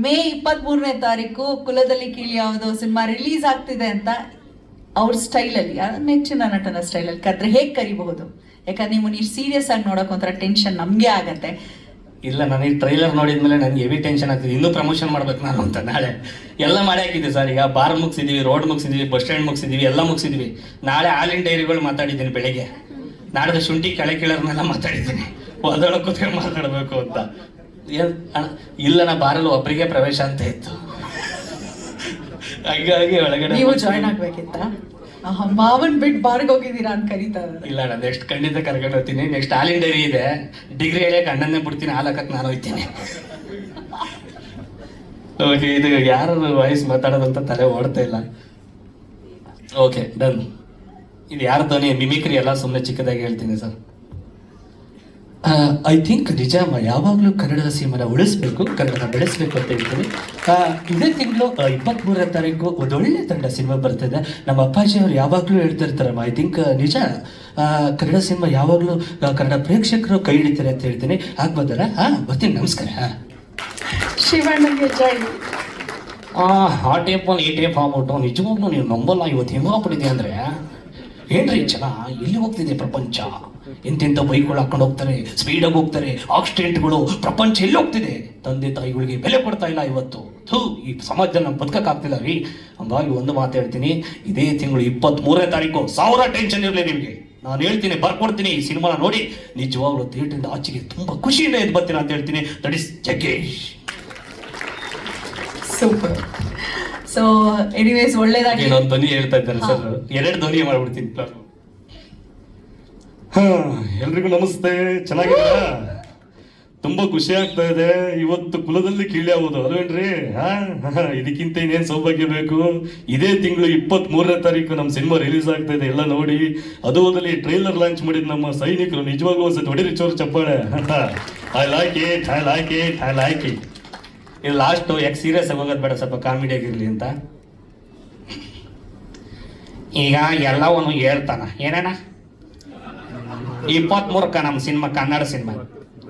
ಮೇ 23ನೇ ತಾರೀಕು ಕುಲದಲ್ಲಿ ಕೀಳಿ ಯಾವುದೋ ಸಿನಿಮಾ ರಿಲೀಸ್ ಆಗ್ತಿದೆ ಅಂತ ಅವ್ರ ಸ್ಟೈಲಲ್ಲಿ, ನೆಚ್ಚಿನ ನಟನ ಸ್ಟೈಲಲ್ಲಿ ಕರೆದ್ರೆ ಹೇಗೆ ಕರಿಬಹುದು? ಯಾಕಂದ್ರೆ ನೀವು ಸೀರಿಯಸ್ ಆಗಿ ನೋಡೋಕೆ ಒಂಥರ ಟೆನ್ಷನ್ ನಮಗೆ ಆಗತ್ತೆ. ಇಲ್ಲ, ನಾನು ಈ ಟ್ರೈಲರ್ ನೋಡಿದ್ಮೇಲೆ ನನಗೆ ಹೆವಿ ಟೆನ್ಷನ್ ಆಗ್ತಿದೆ. ಇನ್ನೂ ಪ್ರಮೋಷನ್ ಮಾಡ್ಬೇಕು ನಾನು ಅಂತ. ನಾಳೆ ಎಲ್ಲ ಮಾಡಿ ಹಾಕಿದ್ದೆ ಸರ್. ಈಗ ಬಾರ್ ಮುಗಿಸಿದೀವಿ, ರೋಡ್ ಮುಗಿಸಿದೀವಿ, ಬಸ್ ಸ್ಟ್ಯಾಂಡ್ ಮುಗಿಸಿದೀವಿ, ಎಲ್ಲ ಮುಗಿಸಿದೀವಿ. ನಾಳೆ ಹಾಲಿನ ಡೈರಿಗಳು ಮಾತಾಡಿದ್ದೀನಿ ಬೆಳಿಗ್ಗೆ. ನಾಡ್ದು ಶುಂಠಿ ಕೆಳೆ ಕೀಳರ್ನೆಲ್ಲ ಮಾತಾಡಿದ್ದೀನಿ. ಒಳಗೆ ಕೂತ್ಕೊಂಡು ಮಾತಾಡಬೇಕು ಅಂತ. ಇಲ್ಲ, ನಾ ಬಾರಲ್ಲಿ ಒಬ್ಬರಿಗೆ ಪ್ರವೇಶ ಅಂತ ಇತ್ತು. ಹಾಗಾಗಿ ಒಳಗಡೆ ನೀವು ಜಾಯ್ನ್ ಆಗ್ಬೇಕಿತ್ತ? ಮಾವನ್ ಬಿಟ್ಟು ಬಾರ್ಗೆ ಹೋಗಿದ್ದೀರಾ ಅಂತ ಕರೀತಾ ಇದ್ದಾರೆ. ಇಲ್ಲ, ನಾನು ನೆಕ್ಸ್ಟ್ ಖಂಡಿತ ಕರ್ಕೊಂಡು ಹೋಗ್ತೀನಿ. ನೆಕ್ಸ್ಟ್ ಹಾಲಿನ ಡೈರಿ ಇದೆ, ಡಿಗ್ರಿ ಹೇಳಕ್ಕೆ ಅಣ್ಣನ್ನೇ ಬಿಡ್ತೀನಿ, ಹಾಲು ಹಾಕಕ್ಕೆ ನಾನು ಹೋಗ್ತೀನಿ. ಓಕೆ, ಇದು ಯಾರು ವಾಯ್ಸ್ ಮಾತಾಡೋದಂತ ತಲೆ ಓಡ್ತಾ ಇಲ್ಲ. Okay, done. ಇದು ಯಾರ ಧ್ವನಿ? ಮಿಮಿಕ್ರಿ ಎಲ್ಲ ಸುಮ್ಮನೆ ಚಿಕ್ಕದಾಗಿ ಹೇಳ್ತೀನಿ ಸರ್. ಐ ಥಿಂಕ್ ನಿಜ ಯಾವಾಗಲೂ ಕನ್ನಡದ ಸಿನಿಮಾನ ಉಳಿಸ್ಬೇಕು, ಕನ್ನಡನ ಬೆಳೆಸಬೇಕು ಅಂತ ಹೇಳ್ತೀನಿ. ಇದೇ ತಿಂಗಳು 23ನೇ ತಾರೀಕು ಒಂದೊಳ್ಳೆ ಕನ್ನಡ ಸಿನಿಮಾ ಬರ್ತಿದೆ. ನಮ್ಮ ಅಪ್ಪಾಜಿ ಅವರು ಯಾವಾಗಲೂ ಹೇಳ್ತಾ ಇರ್ತಾರಮ್ಮ, ಐ ಥಿಂಕ್ ನಿಜ ಕನ್ನಡ ಸಿನಿಮಾ ಯಾವಾಗಲೂ ಕನ್ನಡ ಪ್ರೇಕ್ಷಕರು ಕೈ ಹಿಡಿತಾರೆ ಅಂತ ಹೇಳ್ತೀನಿ. ಆಗ್ಬೋದಲ್ಲ? ಬರ್ತೀನಿ, ನಮಸ್ಕಾರ. ಶಿವಣ್ಣಗೆ ಜೈ. ಆ ಟೇಪಲ್ಲಿ ಈ ಟೇಪ್ ಆಗ್ಬಿಟ್ಟು ನಿಜವಾಗ್ಲೂ ನೀವು ನಂಬಲ್ಲ. ಇವತ್ತು ಹೆಂಗಾಗ್ಬಿಟ್ಟಿದೆ ಅಂದರೆ ಏನ್ರಿ ಜನ, ಎಲ್ಲಿ ಹೋಗ್ತಿದೆ ಪ್ರಪಂಚ? ಎಂತೆಂಥ ಬೈಕ್ಗಳು ಹಾಕೊಂಡು ಹೋಗ್ತಾರೆ, ಸ್ಪೀಡಾಗಿ ಹೋಗ್ತಾರೆ, ಆಕ್ಸಿಡೆಂಟ್ಗಳು, ಪ್ರಪಂಚ ಎಲ್ಲಿ ಹೋಗ್ತಿದೆ? ತಂದೆ ತಾಯಿಗಳಿಗೆ ಬೆಲೆ ಕೊಡ್ತಾ ಇಲ್ಲ ಇವತ್ತು. ಈ ಸಮಾಜದಲ್ಲಿ ನಮ್ಗೆ ಬದುಕಕ್ಕಾಗ್ತಿಲ್ಲ ರೀ. ಹಂಗಾಗಿ ಒಂದು ಮಾತು ಹೇಳ್ತೀನಿ, ಇದೇ ತಿಂಗಳು 23ನೇ ತಾರೀಕು 1000 ಟೆನ್ಷನ್ ಇರಲಿ ನಿಮಗೆ. ನಾನು ಹೇಳ್ತೀನಿ, ಬರ್ಕೊಡ್ತೀನಿ. ಈ ಸಿನಿಮಾನ ನೋಡಿ ನಿಜವಾಗ್ಲೂ ಥಿಯೇಟ್ರಿಂದ ಆಚೆಗೆ ತುಂಬ ಖುಷಿಯಿಂದ ಎದ್ದು ಬರ್ತೀನಿ ಅಂತ ಹೇಳ್ತೀನಿ. That is Jaggesh. Super. So anyways ಒಳ್ಳೇದಾಗಿ. ಇನ್ನೊಂದು ಧ್ವನಿ ಹೇಳ್ತಾ ಇದ್ದಾರೆ ಸರ್, 2 ಧ್ವನಿ ಮಾಡ್ಬಿಡ್ತೀನಿ. ಎಲ್ರಿಗೂ ನಮಸ್ತೆ, ಚೆನ್ನಾಗಿದ್ದೀರಾ? ತುಂಬಾ ಖುಷಿ ಆಗ್ತಾ ಇದೆ. ಇವತ್ತು ಕುಲದಲ್ಲಿ ಕೀಳಿ ಆಗೋದು ಅಲ್ವೇನ್ರಿ? ಇದಕ್ಕಿಂತ ಇನ್ನೇನು ಸೌಭಾಗ್ಯ ಬೇಕು? ಇದೇ ತಿಂಗಳು 23ನೇ ತಾರೀಕು ನಮ್ಮ ಸಿನಿಮಾ ರಿಲೀಸ್ ಆಗ್ತಾ ಇದೆ, ಎಲ್ಲ ನೋಡಿ. ಅದು ಹೋದಲ್ಲಿ ಟ್ರೈಲರ್ ಲಾಂಚ್ ಮಾಡಿದ ನಮ್ಮ ಸೈನಿಕರು ನಿಜವಾಗ್ಲೂ ಒಂದು ಹೊಡಿರಿ ಚೋರು ಚಪ್ಪಾಳೆ. I like it. ಇದು ಲಾಸ್ಟು. ಯಾಕೆ ಸೀರಿಯಸ್ ಆಗಿ ಹೋಗೋದು ಬೇಡ, ಸ್ವಲ್ಪ ಕಾಮಿಡಿ ಆಗಿರ್ಲಿ ಅಂತ. ಈಗ ಎಲ್ಲವನ್ನೂ ಹೇಳ್ತಾನ. ಏನಣ್ಣ 23ಕ್ಕೆ ನಮ್ಮ ಸಿನಿಮಾ, ಕನ್ನಡ ಸಿನಿಮಾ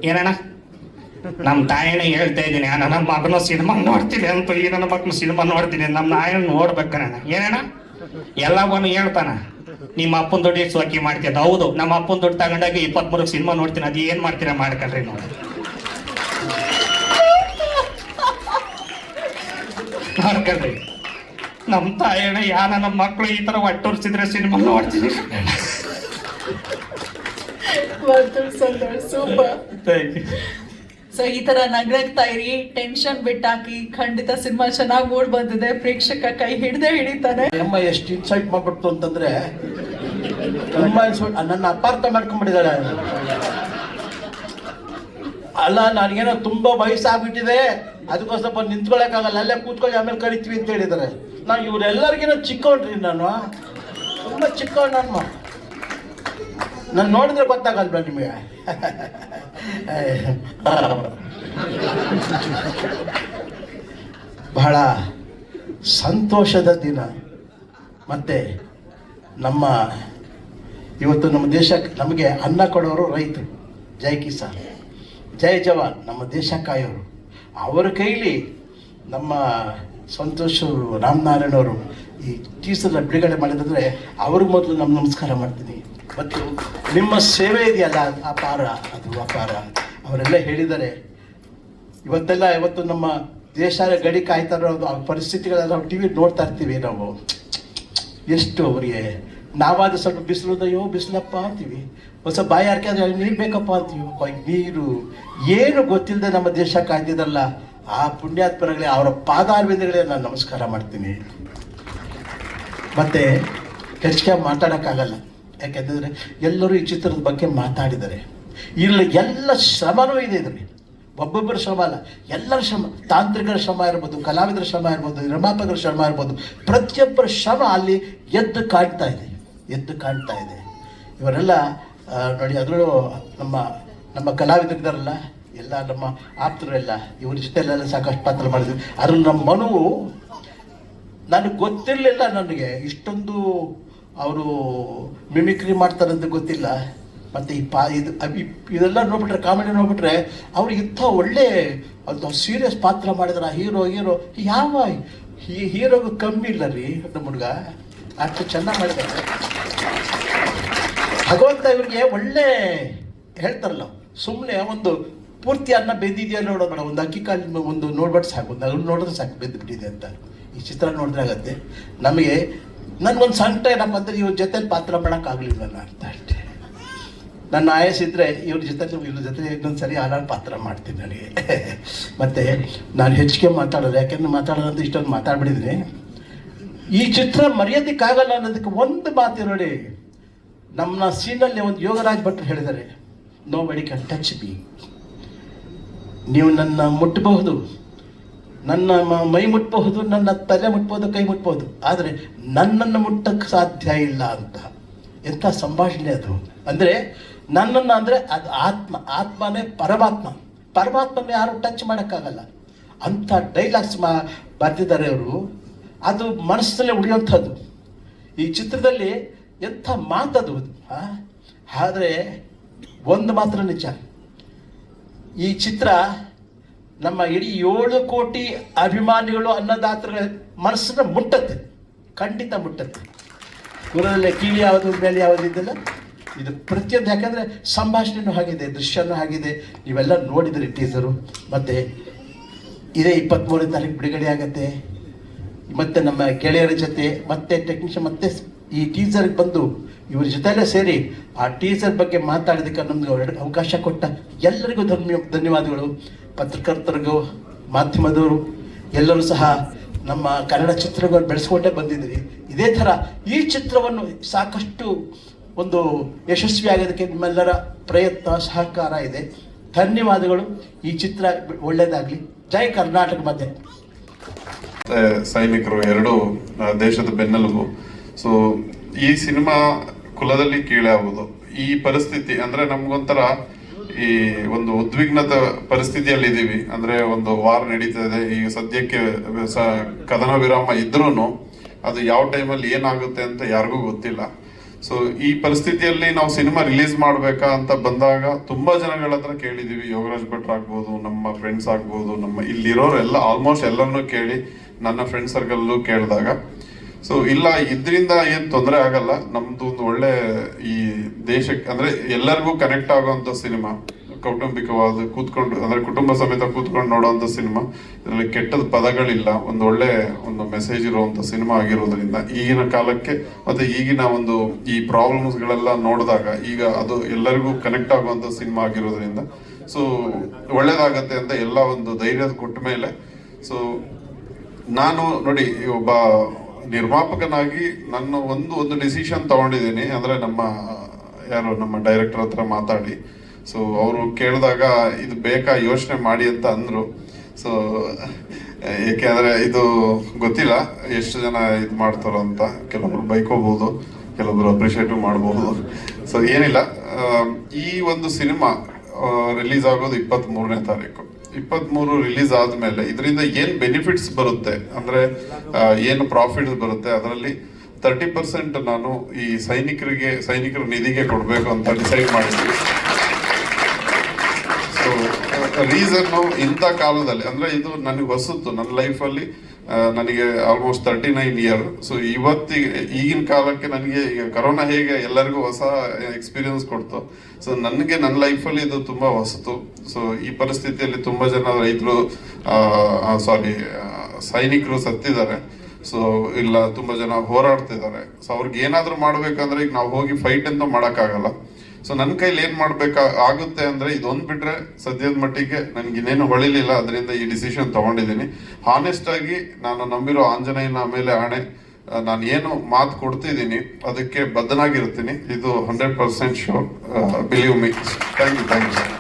ಏನಣ್ಣ? ನಮ್ಮ ತಾಯಿನ ಹೇಳ್ತಾ ಇದ್ದೀನಿ, ನನ್ನ ಮಗನ ಸಿನಿಮಾ ನೋಡ್ತೀನಿ ಅಂತ. ಈ ನನ್ನ ಮಕ್ಕಳು ಸಿನಿಮಾ ನೋಡ್ತೀನಿ, ನಮ್ಮ ನಾಯನ ನೋಡ್ಬೇಕಣ್ಣ. ಏನಣ್ಣ ಎಲ್ಲವನ್ನೂ ಹೇಳ್ತಾನ. ನಿಮ್ಮ ಅಪ್ಪನ ದುಡ್ಡು ಸೋಕಿ ಮಾಡ್ತಿದ್ದ. ಹೌದು, ನಮ್ಮ ಅಪ್ಪನ ದುಡ್ಡು ತಗೊಂಡಾಗ 23ಕ್ಕೆ ಸಿನಿಮಾ ನೋಡ್ತೀನಿ. ಅದು ಏನು ಮಾಡ್ತೀರಾ ಮಾಡ್ಕೊಳ್ರಿ ನೋಡಿ. ಮಾಡ್ಕೊಳ್ರಿ. ನಮ್ಮ ತಾಯಿನ ನಮ್ಮ ಮಕ್ಕಳು ಈ ಥರ ಒಟ್ಟೋರ್ಸಿದ್ರೆ ಸಿನಿಮಾ ನೋಡ್ತೀನಿ. ಸೂಪರ್. ಸೊ ಈ ತರ ನಗ್ನಗ್ತಾ ಇರಿ, ಟೆನ್ಷನ್ ಬಿಟ್ಟಾಕಿ. ಖಂಡಿತ ಸಿನಿಮಾ ಚೆನ್ನಾಗಿ ಮೂಡ್ ಬಂದಿದೆ, ಪ್ರೇಕ್ಷಕ ಕೈ ಹಿಡಿತಾನೆ. ಅಮ್ಮ ಎಷ್ಟು ಇನ್ಸಲ್ಟ್ ಮಾಡ್ಬಿಡ್ತು ಅಂತಂದ್ರೆ, ತುಂಬಾ ಇನ್ಸಲ್ಟ್. ನನ್ನ ಅಪಾರ್ಥ ಮಾಡ್ಕೊಂಡ್ಬಿಟ್ಟಿದ್ದಾಳೆ. ಅಲ್ಲ, ನನಗೇನೋ ತುಂಬಾ ವಯಸ್ಸಾಗ್ಬಿಟ್ಟಿದೆ, ಅದಕ್ಕೋಸ್ಕರ ನಿಂತ್ಕೊಳಕ್ಕಾಗಲ್ಲ, ಅಲ್ಲೇ ಕೂತ್ಕೊಳ್ಳಿ ಆಮೇಲೆ ಕರಿತೀವಿ ಅಂತ ಹೇಳಿದ್ದಾರೆ. ನಾನು ಇವರೆಲ್ಲರಿಗಿನ ಚಿಕ್ಕವನ್ರಿ, ನಾನು ತುಂಬಾ ಚಿಕ್ಕವನ್. ನಾನು ನೋಡಿದ್ರೆ ಗೊತ್ತಾಗಲ್ವ ನಿಮಗೆ? ಬಹಳ ಸಂತೋಷದ ದಿನ. ಮತ್ತೆ ಇವತ್ತು ನಮ್ಮ ದೇಶಕ್ಕೆ ನಮಗೆ ಅನ್ನ ಕೊಡೋರು ರೈತರು. ಜೈ ಕಿಸಾನ್, ಜೈ ಜವಾನ್, ನಮ್ಮ ದೇಶ ಕಾಯೋರು. ಅವರ ಕೈಲಿ ನಮ್ಮ ಸಂತೋಷ್ ರಾಮನಾರಾಯಣ್ ಅವರು ಈ ಟೀಸರ್ನ ಬಿಡುಗಡೆ ಮಾಡಿದ್ರೆ ಅವ್ರಿಗೆ ಮೊದಲು ನಮ್ಮ ನಮಸ್ಕಾರ ಮಾಡ್ತೀನಿ. ಮತ್ತು ನಿಮ್ಮ ಸೇವೆ ಇದೆಯಲ್ಲ, ಅಪಾರ, ಅದು ಅಪಾರ. ಅವರೆಲ್ಲ ಹೇಳಿದ್ದಾರೆ. ಇವತ್ತು ನಮ್ಮ ದೇಶ ಗಡಿ ಕಾಯ್ತಾ ಇರೋದು ಆ ಪರಿಸ್ಥಿತಿಗಳೆಲ್ಲ ನಾವು ಟಿ ವಿ ನೋಡ್ತಾ ಇರ್ತೀವಿ. ನಾವು ಎಷ್ಟು ಅವರಿಗೆ ನಾವಾದ ಸ್ವಲ್ಪ ಬಿಸಿಲುದಯ್ಯೋ ಬಿಸಿಲಪ್ಪ ಅಂತೀವಿ, ಒಂದು ಸ್ವಲ್ಪ ಬಾಯಿ ಹಾಕಿದ್ರೆ ನೀರು ಬೇಕಪ್ಪ ಅಂತೀವಿ. ನೀರು ಏನು ಗೊತ್ತಿಲ್ಲದೆ ನಮ್ಮ ದೇಶ ಕಾಯ್ತಿದ್ದಲ್ಲ, ಆ ಪುಣ್ಯಾತ್ಮರಿಗೆ ಅವರ ಪಾದಾರ್ವಿಂದಗಳಿಗೆ ನಾನು ನಮಸ್ಕಾರ ಮಾಡ್ತೀನಿ. ಮತ್ತು ಹೆಚ್ಚಿಗೆ ಮಾತಾಡೋಕ್ಕಾಗಲ್ಲ, ಯಾಕೆಂದರೆ ಎಲ್ಲರೂ ಈ ಚಿತ್ರದ ಬಗ್ಗೆ ಮಾತಾಡಿದ್ದಾರೆ. ಇಲ್ಲಿ ಎಲ್ಲ ಶ್ರಮನೂ ಇದೆ ಇದರಲ್ಲಿ, ಒಬ್ಬೊಬ್ಬರ ಶ್ರಮ ಅಲ್ಲ, ಎಲ್ಲರ ಶ್ರಮ, ತಾಂತ್ರಿಕರ ಶ್ರಮ ಇರ್ಬೋದು, ಕಲಾವಿದರ ಶ್ರಮ ಇರ್ಬೋದು, ನಿರ್ಮಾಪಕರ ಶ್ರಮ ಇರ್ಬೋದು, ಪ್ರತಿಯೊಬ್ಬರ ಶ್ರಮ ಅಲ್ಲಿ ಎದ್ದು ಕಾಣ್ತಾ ಇದೆ. ಇವರೆಲ್ಲ ನೋಡಿ, ಅದರಲ್ಲೂ ನಮ್ಮ ಕಲಾವಿದರಿದ್ದಾರಲ್ಲ, ಎಲ್ಲ ನಮ್ಮ ಆಪ್ತರೆಲ್ಲ ಇವ್ರ ಜೊತೆಲೆಲ್ಲ ಸಾಕಷ್ಟು ಪಾತ್ರ ಮಾಡಿದ್ವಿ. ಅದ್ರಲ್ಲಿ ನಮ್ಮ ಮನುವು ನನಗೆ ಗೊತ್ತಿರಲಿಲ್ಲ, ನನಗೆ ಇಷ್ಟೊಂದು ಅವರು ಮಿಮಿಕ್ರಿ ಮಾಡ್ತಾರಂತ ಗೊತ್ತಿಲ್ಲ. ಮತ್ತು ಇದೆಲ್ಲ ನೋಡ್ಬಿಟ್ರೆ, ಕಾಮಿಡಿ ನೋಡ್ಬಿಟ್ರೆ ಅವ್ರಿಗೆ ಇಂಥ ಒಳ್ಳೆ ಅದು ಸೀರಿಯಸ್ ಪಾತ್ರ ಮಾಡಿದ್ರೆ ಹೀರೋ ಯಾವ ಹೀರೋಗೂ ಕಮ್ಮಿ ಇಲ್ಲ ರೀ ನಮ್ಮ ಹುಡುಗ, ಅಷ್ಟು ಚೆನ್ನಾಗಿ ಮಾಡಿದ್ದಾರೆ. ಭಗವಂತ ಇವ್ರಿಗೆ ಒಳ್ಳೆ ಹೇಳ್ತಾರಲ್ಲ, ಸುಮ್ಮನೆ ಒಂದು ಪೂರ್ತಿ ಅನ್ನ ಬೆಂದಿದೆಯಾ ನೋಡೋದು ಬೇಡ, ಒಂದು ಅಕ್ಕಿ ಕಾಲಿನ ಒಂದು ನೋಡ್ಬಿಟ್ಟು ಸಾಕು, ಒಂದು ಅದನ್ನು ನೋಡಿದ್ರೆ ಸಾಕು ಬೆಂದು ಬಿಟ್ಟಿದೆ ಅಂತ. ಈ ಚಿತ್ರ ನೋಡಿದ್ರೆ ಆಗತ್ತೆ ನಮಗೆ. ನನಗೊಂದು ಸಂಕಟ ಏನಪ್ಪ ಅಂದರೆ ಇವ್ರ ಜೊತೆಲಿ ಪಾತ್ರ ಮಾಡೋಕ್ಕಾಗಲಿಲ್ಲಲ್ಲ ಅಂತ ಅಷ್ಟೇ. ನನ್ನ ಆಯಸ್ಸಿದ್ರೆ ಇವ್ರ ಜೊತೆ ಇನ್ನೊಂದು ಸರಿ ಆಲಾಡ್ ಪಾತ್ರ ಮಾಡ್ತೀನಿ ನನಗೆ. ಮತ್ತು ನಾನು ಹೆಚ್ಚಿಗೆ ಮಾತಾಡೋದು, ಯಾಕೆಂದ್ರೆ ಮಾತಾಡೋದಂತ ಇಷ್ಟೊಂದು ಮಾತಾಡ್ಬಿಟ್ಟಿದ್ದೀನಿ. ಈ ಚಿತ್ರ ಮರೆಯೋದಕ್ಕಾಗಲ್ಲ ಅನ್ನೋದಕ್ಕೆ ಒಂದು ಮಾತು ನೋಡಿ, ನಮ್ಮ ಸೀನಲ್ಲಿ ಒಂದು ಯೋಗರಾಜ್ ಭಟ್ರು ಹೇಳಿದ್ದಾರೆ, ನೋ ಬಡಿ ಕ್ಯಾನ್ ಟಚ್ ಮೀ. ನೀವು ನನ್ನ ಮುಟ್ಟಬಹುದು, ನನ್ನ ಮೈ ಮುಟ್ಬಹುದು, ನನ್ನ ತಲೆ ಮುಟ್ಬೋದು, ಕೈ ಮುಟ್ಬೋದು, ಆದರೆ ನನ್ನನ್ನು ಮುಟ್ಟಕ್ಕೆ ಸಾಧ್ಯ ಇಲ್ಲ ಅಂತ. ಎಂಥ ಸಂಭಾಷಣೆ ಅದು! ಅಂದರೆ ನನ್ನನ್ನು ಅಂದರೆ ಅದು ಆತ್ಮನೇ ಪರಮಾತ್ಮನೇ ಯಾರು ಟಚ್ ಮಾಡೋಕ್ಕಾಗಲ್ಲ ಅಂಥ ಡೈಲಾಗ್ಸ್ ಬರ್ತಿದ್ದಾರೆ ಅವರು. ಅದು ಮನಸ್ಸಲ್ಲೇ ಉಳಿಯುವಂಥದ್ದು. ಈ ಚಿತ್ರದಲ್ಲಿ ಎಂಥ ಮಾತದು. ಆದರೆ ಒಂದು ಮಾತ್ರ ನಿಜ, ಈ ಚಿತ್ರ ನಮ್ಮ ಇಡೀ 7 ಕೋಟಿ ಅಭಿಮಾನಿಗಳು, ಅನ್ನದಾತರ ಮನಸ್ಸನ್ನು ಮುಟ್ಟತ್ತೆ, ಖಂಡಿತ ಮುಟ್ಟತ್ತೆ. ಊರಲ್ಲೇ ಕೀಳಿ ಯಾವುದು ಮೇಲೆ ಯಾವುದು ಇದ್ದಿಲ್ಲ. ಇದು ಪ್ರತಿಯೊಂದು, ಯಾಕಂದರೆ ಸಂಭಾಷಣೆನೂ ಆಗಿದೆ, ದೃಶ್ಯನೂ ಆಗಿದೆ. ನೀವೆಲ್ಲ ನೋಡಿದ್ರಿ ಟೀಸರು. ಮತ್ತು ಇದೇ 23ನೇ ತಾರೀಕು ಬಿಡುಗಡೆ ಆಗುತ್ತೆ. ಮತ್ತು ನಮ್ಮ ಗೆಳೆಯರ ಜೊತೆ ಮತ್ತೆ ಟೆಕ್ನಿಷಿಯನ್ ಮತ್ತೆ ಈ ಟೀಸರ್ಗೆ ಬಂದು ಇವ್ರ ಜೊತೆಲೇ ಸೇರಿ ಆ ಟೀಸರ್ ಬಗ್ಗೆ ಮಾತಾಡೋದಕ್ಕೆ ನಮ್ಗೆ ಅವಕಾಶ ಕೊಟ್ಟ ಎಲ್ಲರಿಗೂ ಧನ್ಯವಾದಗಳು. ಪತ್ರಕರ್ತರಿಗೂ, ಮಾಧ್ಯಮದವರು ಎಲ್ಲರೂ ಸಹ ನಮ್ಮ ಕನ್ನಡ ಚಿತ್ರಗಳನ್ನು ಬೆಳೆಸ್ಕೊಂಡೇ ಬಂದಿದ್ದೀರಿ. ಇದೇ ಥರ ಈ ಚಿತ್ರವನ್ನು ಸಾಕಷ್ಟು ಒಂದು ಯಶಸ್ವಿ ಆಗೋದಕ್ಕೆ ನಿಮ್ಮೆಲ್ಲರ ಪ್ರಯತ್ನ ಸಹಕಾರ ಇದೆ. ಧನ್ಯವಾದಗಳು. ಈ ಚಿತ್ರ ಒಳ್ಳೆಯದಾಗಲಿ. ಜೈ ಕರ್ನಾಟಕ. ಮತ್ತೆ ಸೈನಿಕರು ಎರಡು ದೇಶದ ಬೆನ್ನೆಲುಬು. ಸೊ ಈ ಸಿನಿಮಾ ಕುಲದಲ್ಲಿ ಕೀಳೆ ಆಗುವುದು, ಈ ಪರಿಸ್ಥಿತಿ ಅಂದ್ರೆ ನಮ್ಗೊಂಥರ ಈ ಒಂದು ಉದ್ವಿಗ್ನದ ಪರಿಸ್ಥಿತಿಯಲ್ಲಿ ಇದ್ದೀವಿ. ಅಂದ್ರೆ ಒಂದು ವಾರ್ ನಡೀತಾ ಇದೆ ಈಗ ಸದ್ಯಕ್ಕೆ, ಕದನ ವಿರಾಮ ಇದ್ರೂ ಅದು ಯಾವ ಟೈಮಲ್ಲಿ ಏನಾಗುತ್ತೆ ಅಂತ ಯಾರಿಗೂ ಗೊತ್ತಿಲ್ಲ. ಸೊ ಈ ಪರಿಸ್ಥಿತಿಯಲ್ಲಿ ನಾವು ಸಿನಿಮಾ ರಿಲೀಸ್ ಮಾಡ್ಬೇಕಾ ಅಂತ ಬಂದಾಗ ತುಂಬಾ ಜನಗಳ ಹತ್ರ ಕೇಳಿದೀವಿ. ಯೋಗರಾಜ್ ಭಟ್ರು ಆಗ್ಬೋದು, ನಮ್ಮ ಫ್ರೆಂಡ್ಸ್ ಆಗ್ಬೋದು, ನಮ್ಮ ಇಲ್ಲಿರೋರೆಲ್ಲ ಆಲ್ಮೋಸ್ಟ್ ಎಲ್ಲರನ್ನೂ ಕೇಳಿ, ನನ್ನ ಫ್ರೆಂಡ್ ಸರ್ಕಲ್ಲೂ ಕೇಳಿದಾಗ ಸೊ ಇಲ್ಲ, ಇದರಿಂದ ಏನ್ ತೊಂದರೆ ಆಗಲ್ಲ, ನಮ್ದು ಒಂದು ಒಳ್ಳೆ ಈ ದೇಶಕ್ಕೆ ಅಂದ್ರೆ ಎಲ್ಲರಿಗೂ ಕನೆಕ್ಟ್ ಆಗುವಂತ ಸಿನಿಮಾ, ಕೌಟುಂಬಿಕವಾದ ಕೂತ್ಕೊಂಡು ಅಂದ್ರೆ ಕುಟುಂಬ ಸಮೇತ ಕೂತ್ಕೊಂಡು ನೋಡುವಂತ ಸಿನಿಮಾ, ಇದರಲ್ಲಿ ಕೆಟ್ಟದ ಪದಗಳಿಲ್ಲ, ಒಂದು ಒಳ್ಳೆ ಒಂದು ಮೆಸೇಜ್ ಇರುವಂತ ಸಿನಿಮಾ ಆಗಿರೋದ್ರಿಂದ ಈಗಿನ ಕಾಲಕ್ಕೆ ಮತ್ತೆ ಈಗಿನ ಒಂದು ಈ ಪ್ರಾಬ್ಲಮ್ಸ್ ಗಳೆಲ್ಲ ನೋಡಿದಾಗ ಈಗ ಅದು ಎಲ್ಲರಿಗೂ ಕನೆಕ್ಟ್ ಆಗುವಂತ ಸಿನಿಮಾ ಆಗಿರೋದ್ರಿಂದ ಸೊ ಒಳ್ಳೇದಾಗತ್ತೆ ಅಂತ ಎಲ್ಲ ಒಂದು ಧೈರ್ಯದ ಕೊಟ್ಟ ಮೇಲೆ ಸೊ ನಾನು ನೋಡಿ ಒಬ್ಬ ನಿರ್ಮಾಪಕನಾಗಿ ನನ್ನ ಒಂದು ಡಿಸಿಷನ್ ತಗೊಂಡಿದ್ದೀನಿ. ಅಂದ್ರೆ ನಮ್ಮ ಡೈರೆಕ್ಟರ್ ಹತ್ರ ಮಾತಾಡಿ ಸೊ ಅವರು ಕೇಳಿದಾಗ ಇದು ಬೇಕಾ ಯೋಚನೆ ಮಾಡಿ ಅಂತ ಅಂದ್ರು. ಸೊ ಏಕೆಂದ್ರೆ ಇದು ಗೊತ್ತಿಲ್ಲ ಎಷ್ಟು ಜನ ಇದು ಮಾಡ್ತಾರೋ ಅಂತ, ಕೆಲವೊಬ್ರು ಬೈಕೋಬಹುದು, ಕೆಲವೊಬ್ರು ಅಪ್ರಿಷಿಯೇಟ್ ಮಾಡಬಹುದು. ಸೊ ಏನಿಲ್ಲ, ಈ ಒಂದು ಸಿನಿಮಾ ರಿಲೀಸ್ ಆಗೋದು 23ನೇ ತಾರೀಕು. 23 ರಿಲೀಸ್ ಆದ್ಮೇಲೆ ಇದರಿಂದ ಏನ್ ಬೆನಿಫಿಟ್ಸ್ ಬರುತ್ತೆ ಅಂದ್ರೆ ಏನು ಪ್ರಾಫಿಟ್ಸ್ ಬರುತ್ತೆ, ಅದರಲ್ಲಿ 30% ನಾನು ಈ ಸೈನಿಕರ ನಿಧಿಗೆ ಕೊಡ್ಬೇಕು ಅಂತ ಡಿಸೈಡ್ ಮಾಡಿದ್ವಿ. ಸೊ ರೀಸನ್ ಇಂಥ ಕಾಲದಲ್ಲಿ ಅಂದ್ರೆ ಇದು ನನಗೆ ಹೊಸತು, ನನ್ನ ಲೈಫಲ್ಲಿ ನನಗೆ ಆಲ್ಮೋಸ್ಟ್ 39 ಇಯರ್. ಸೊ ಈಗಿನ ಕಾಲಕ್ಕೆ ನನಗೆ ಈಗ ಕರೋನಾ ಹೇಗೆ ಎಲ್ಲರಿಗೂ ಹೊಸ ಎಕ್ಸ್ಪೀರಿಯನ್ಸ್ ಕೊಡ್ತು, ಸೊ ನನಗೆ ನನ್ನ ಲೈಫಲ್ಲಿ ಇದು ತುಂಬಾ ಹೊಸತು. ಸೊ ಈ ಪರಿಸ್ಥಿತಿಯಲ್ಲಿ ತುಂಬಾ ಜನ ರೈತರು ಸೈನಿಕರು ಸತ್ತಿದ್ದಾರೆ. ಸೊ ಇಲ್ಲ ತುಂಬಾ ಜನ ಹೋರಾಡ್ತಿದ್ದಾರೆ. ಸೊ ಅವ್ರಿಗೆ ಏನಾದ್ರು ಮಾಡ್ಬೇಕಂದ್ರೆ ಈಗ ನಾವು ಹೋಗಿ ಫೈಟ್ ಅಂತ ಮಾಡೋಕ್ಕಾಗಲ್ಲ. ಸೊ ನನ್ನ ಕೈಲಿ ಏನು ಆಗುತ್ತೆ ಅಂದರೆ ಇದೊಂದು ಬಿಟ್ಟರೆ ಸದ್ಯದ ಮಟ್ಟಿಗೆ ನನಗೆ ಇನ್ನೇನು ಹೊಳಿಲಿಲ್ಲ, ಅದರಿಂದ ಈ ಡಿಸಿಷನ್ ತೊಗೊಂಡಿದ್ದೀನಿ. ಹಾನೆಸ್ಟ್ ಆಗಿ ನಾನು ನಂಬಿರೋ ಆಂಜನೇಯನ ಮೇಲೆ ಆಣೆ, ನಾನು ಏನು ಮಾತು ಕೊಡ್ತಿದ್ದೀನಿ ಅದಕ್ಕೆ ಬದ್ಧನಾಗಿರ್ತೀನಿ. ಇದು 100% sure, believe me. Thank you.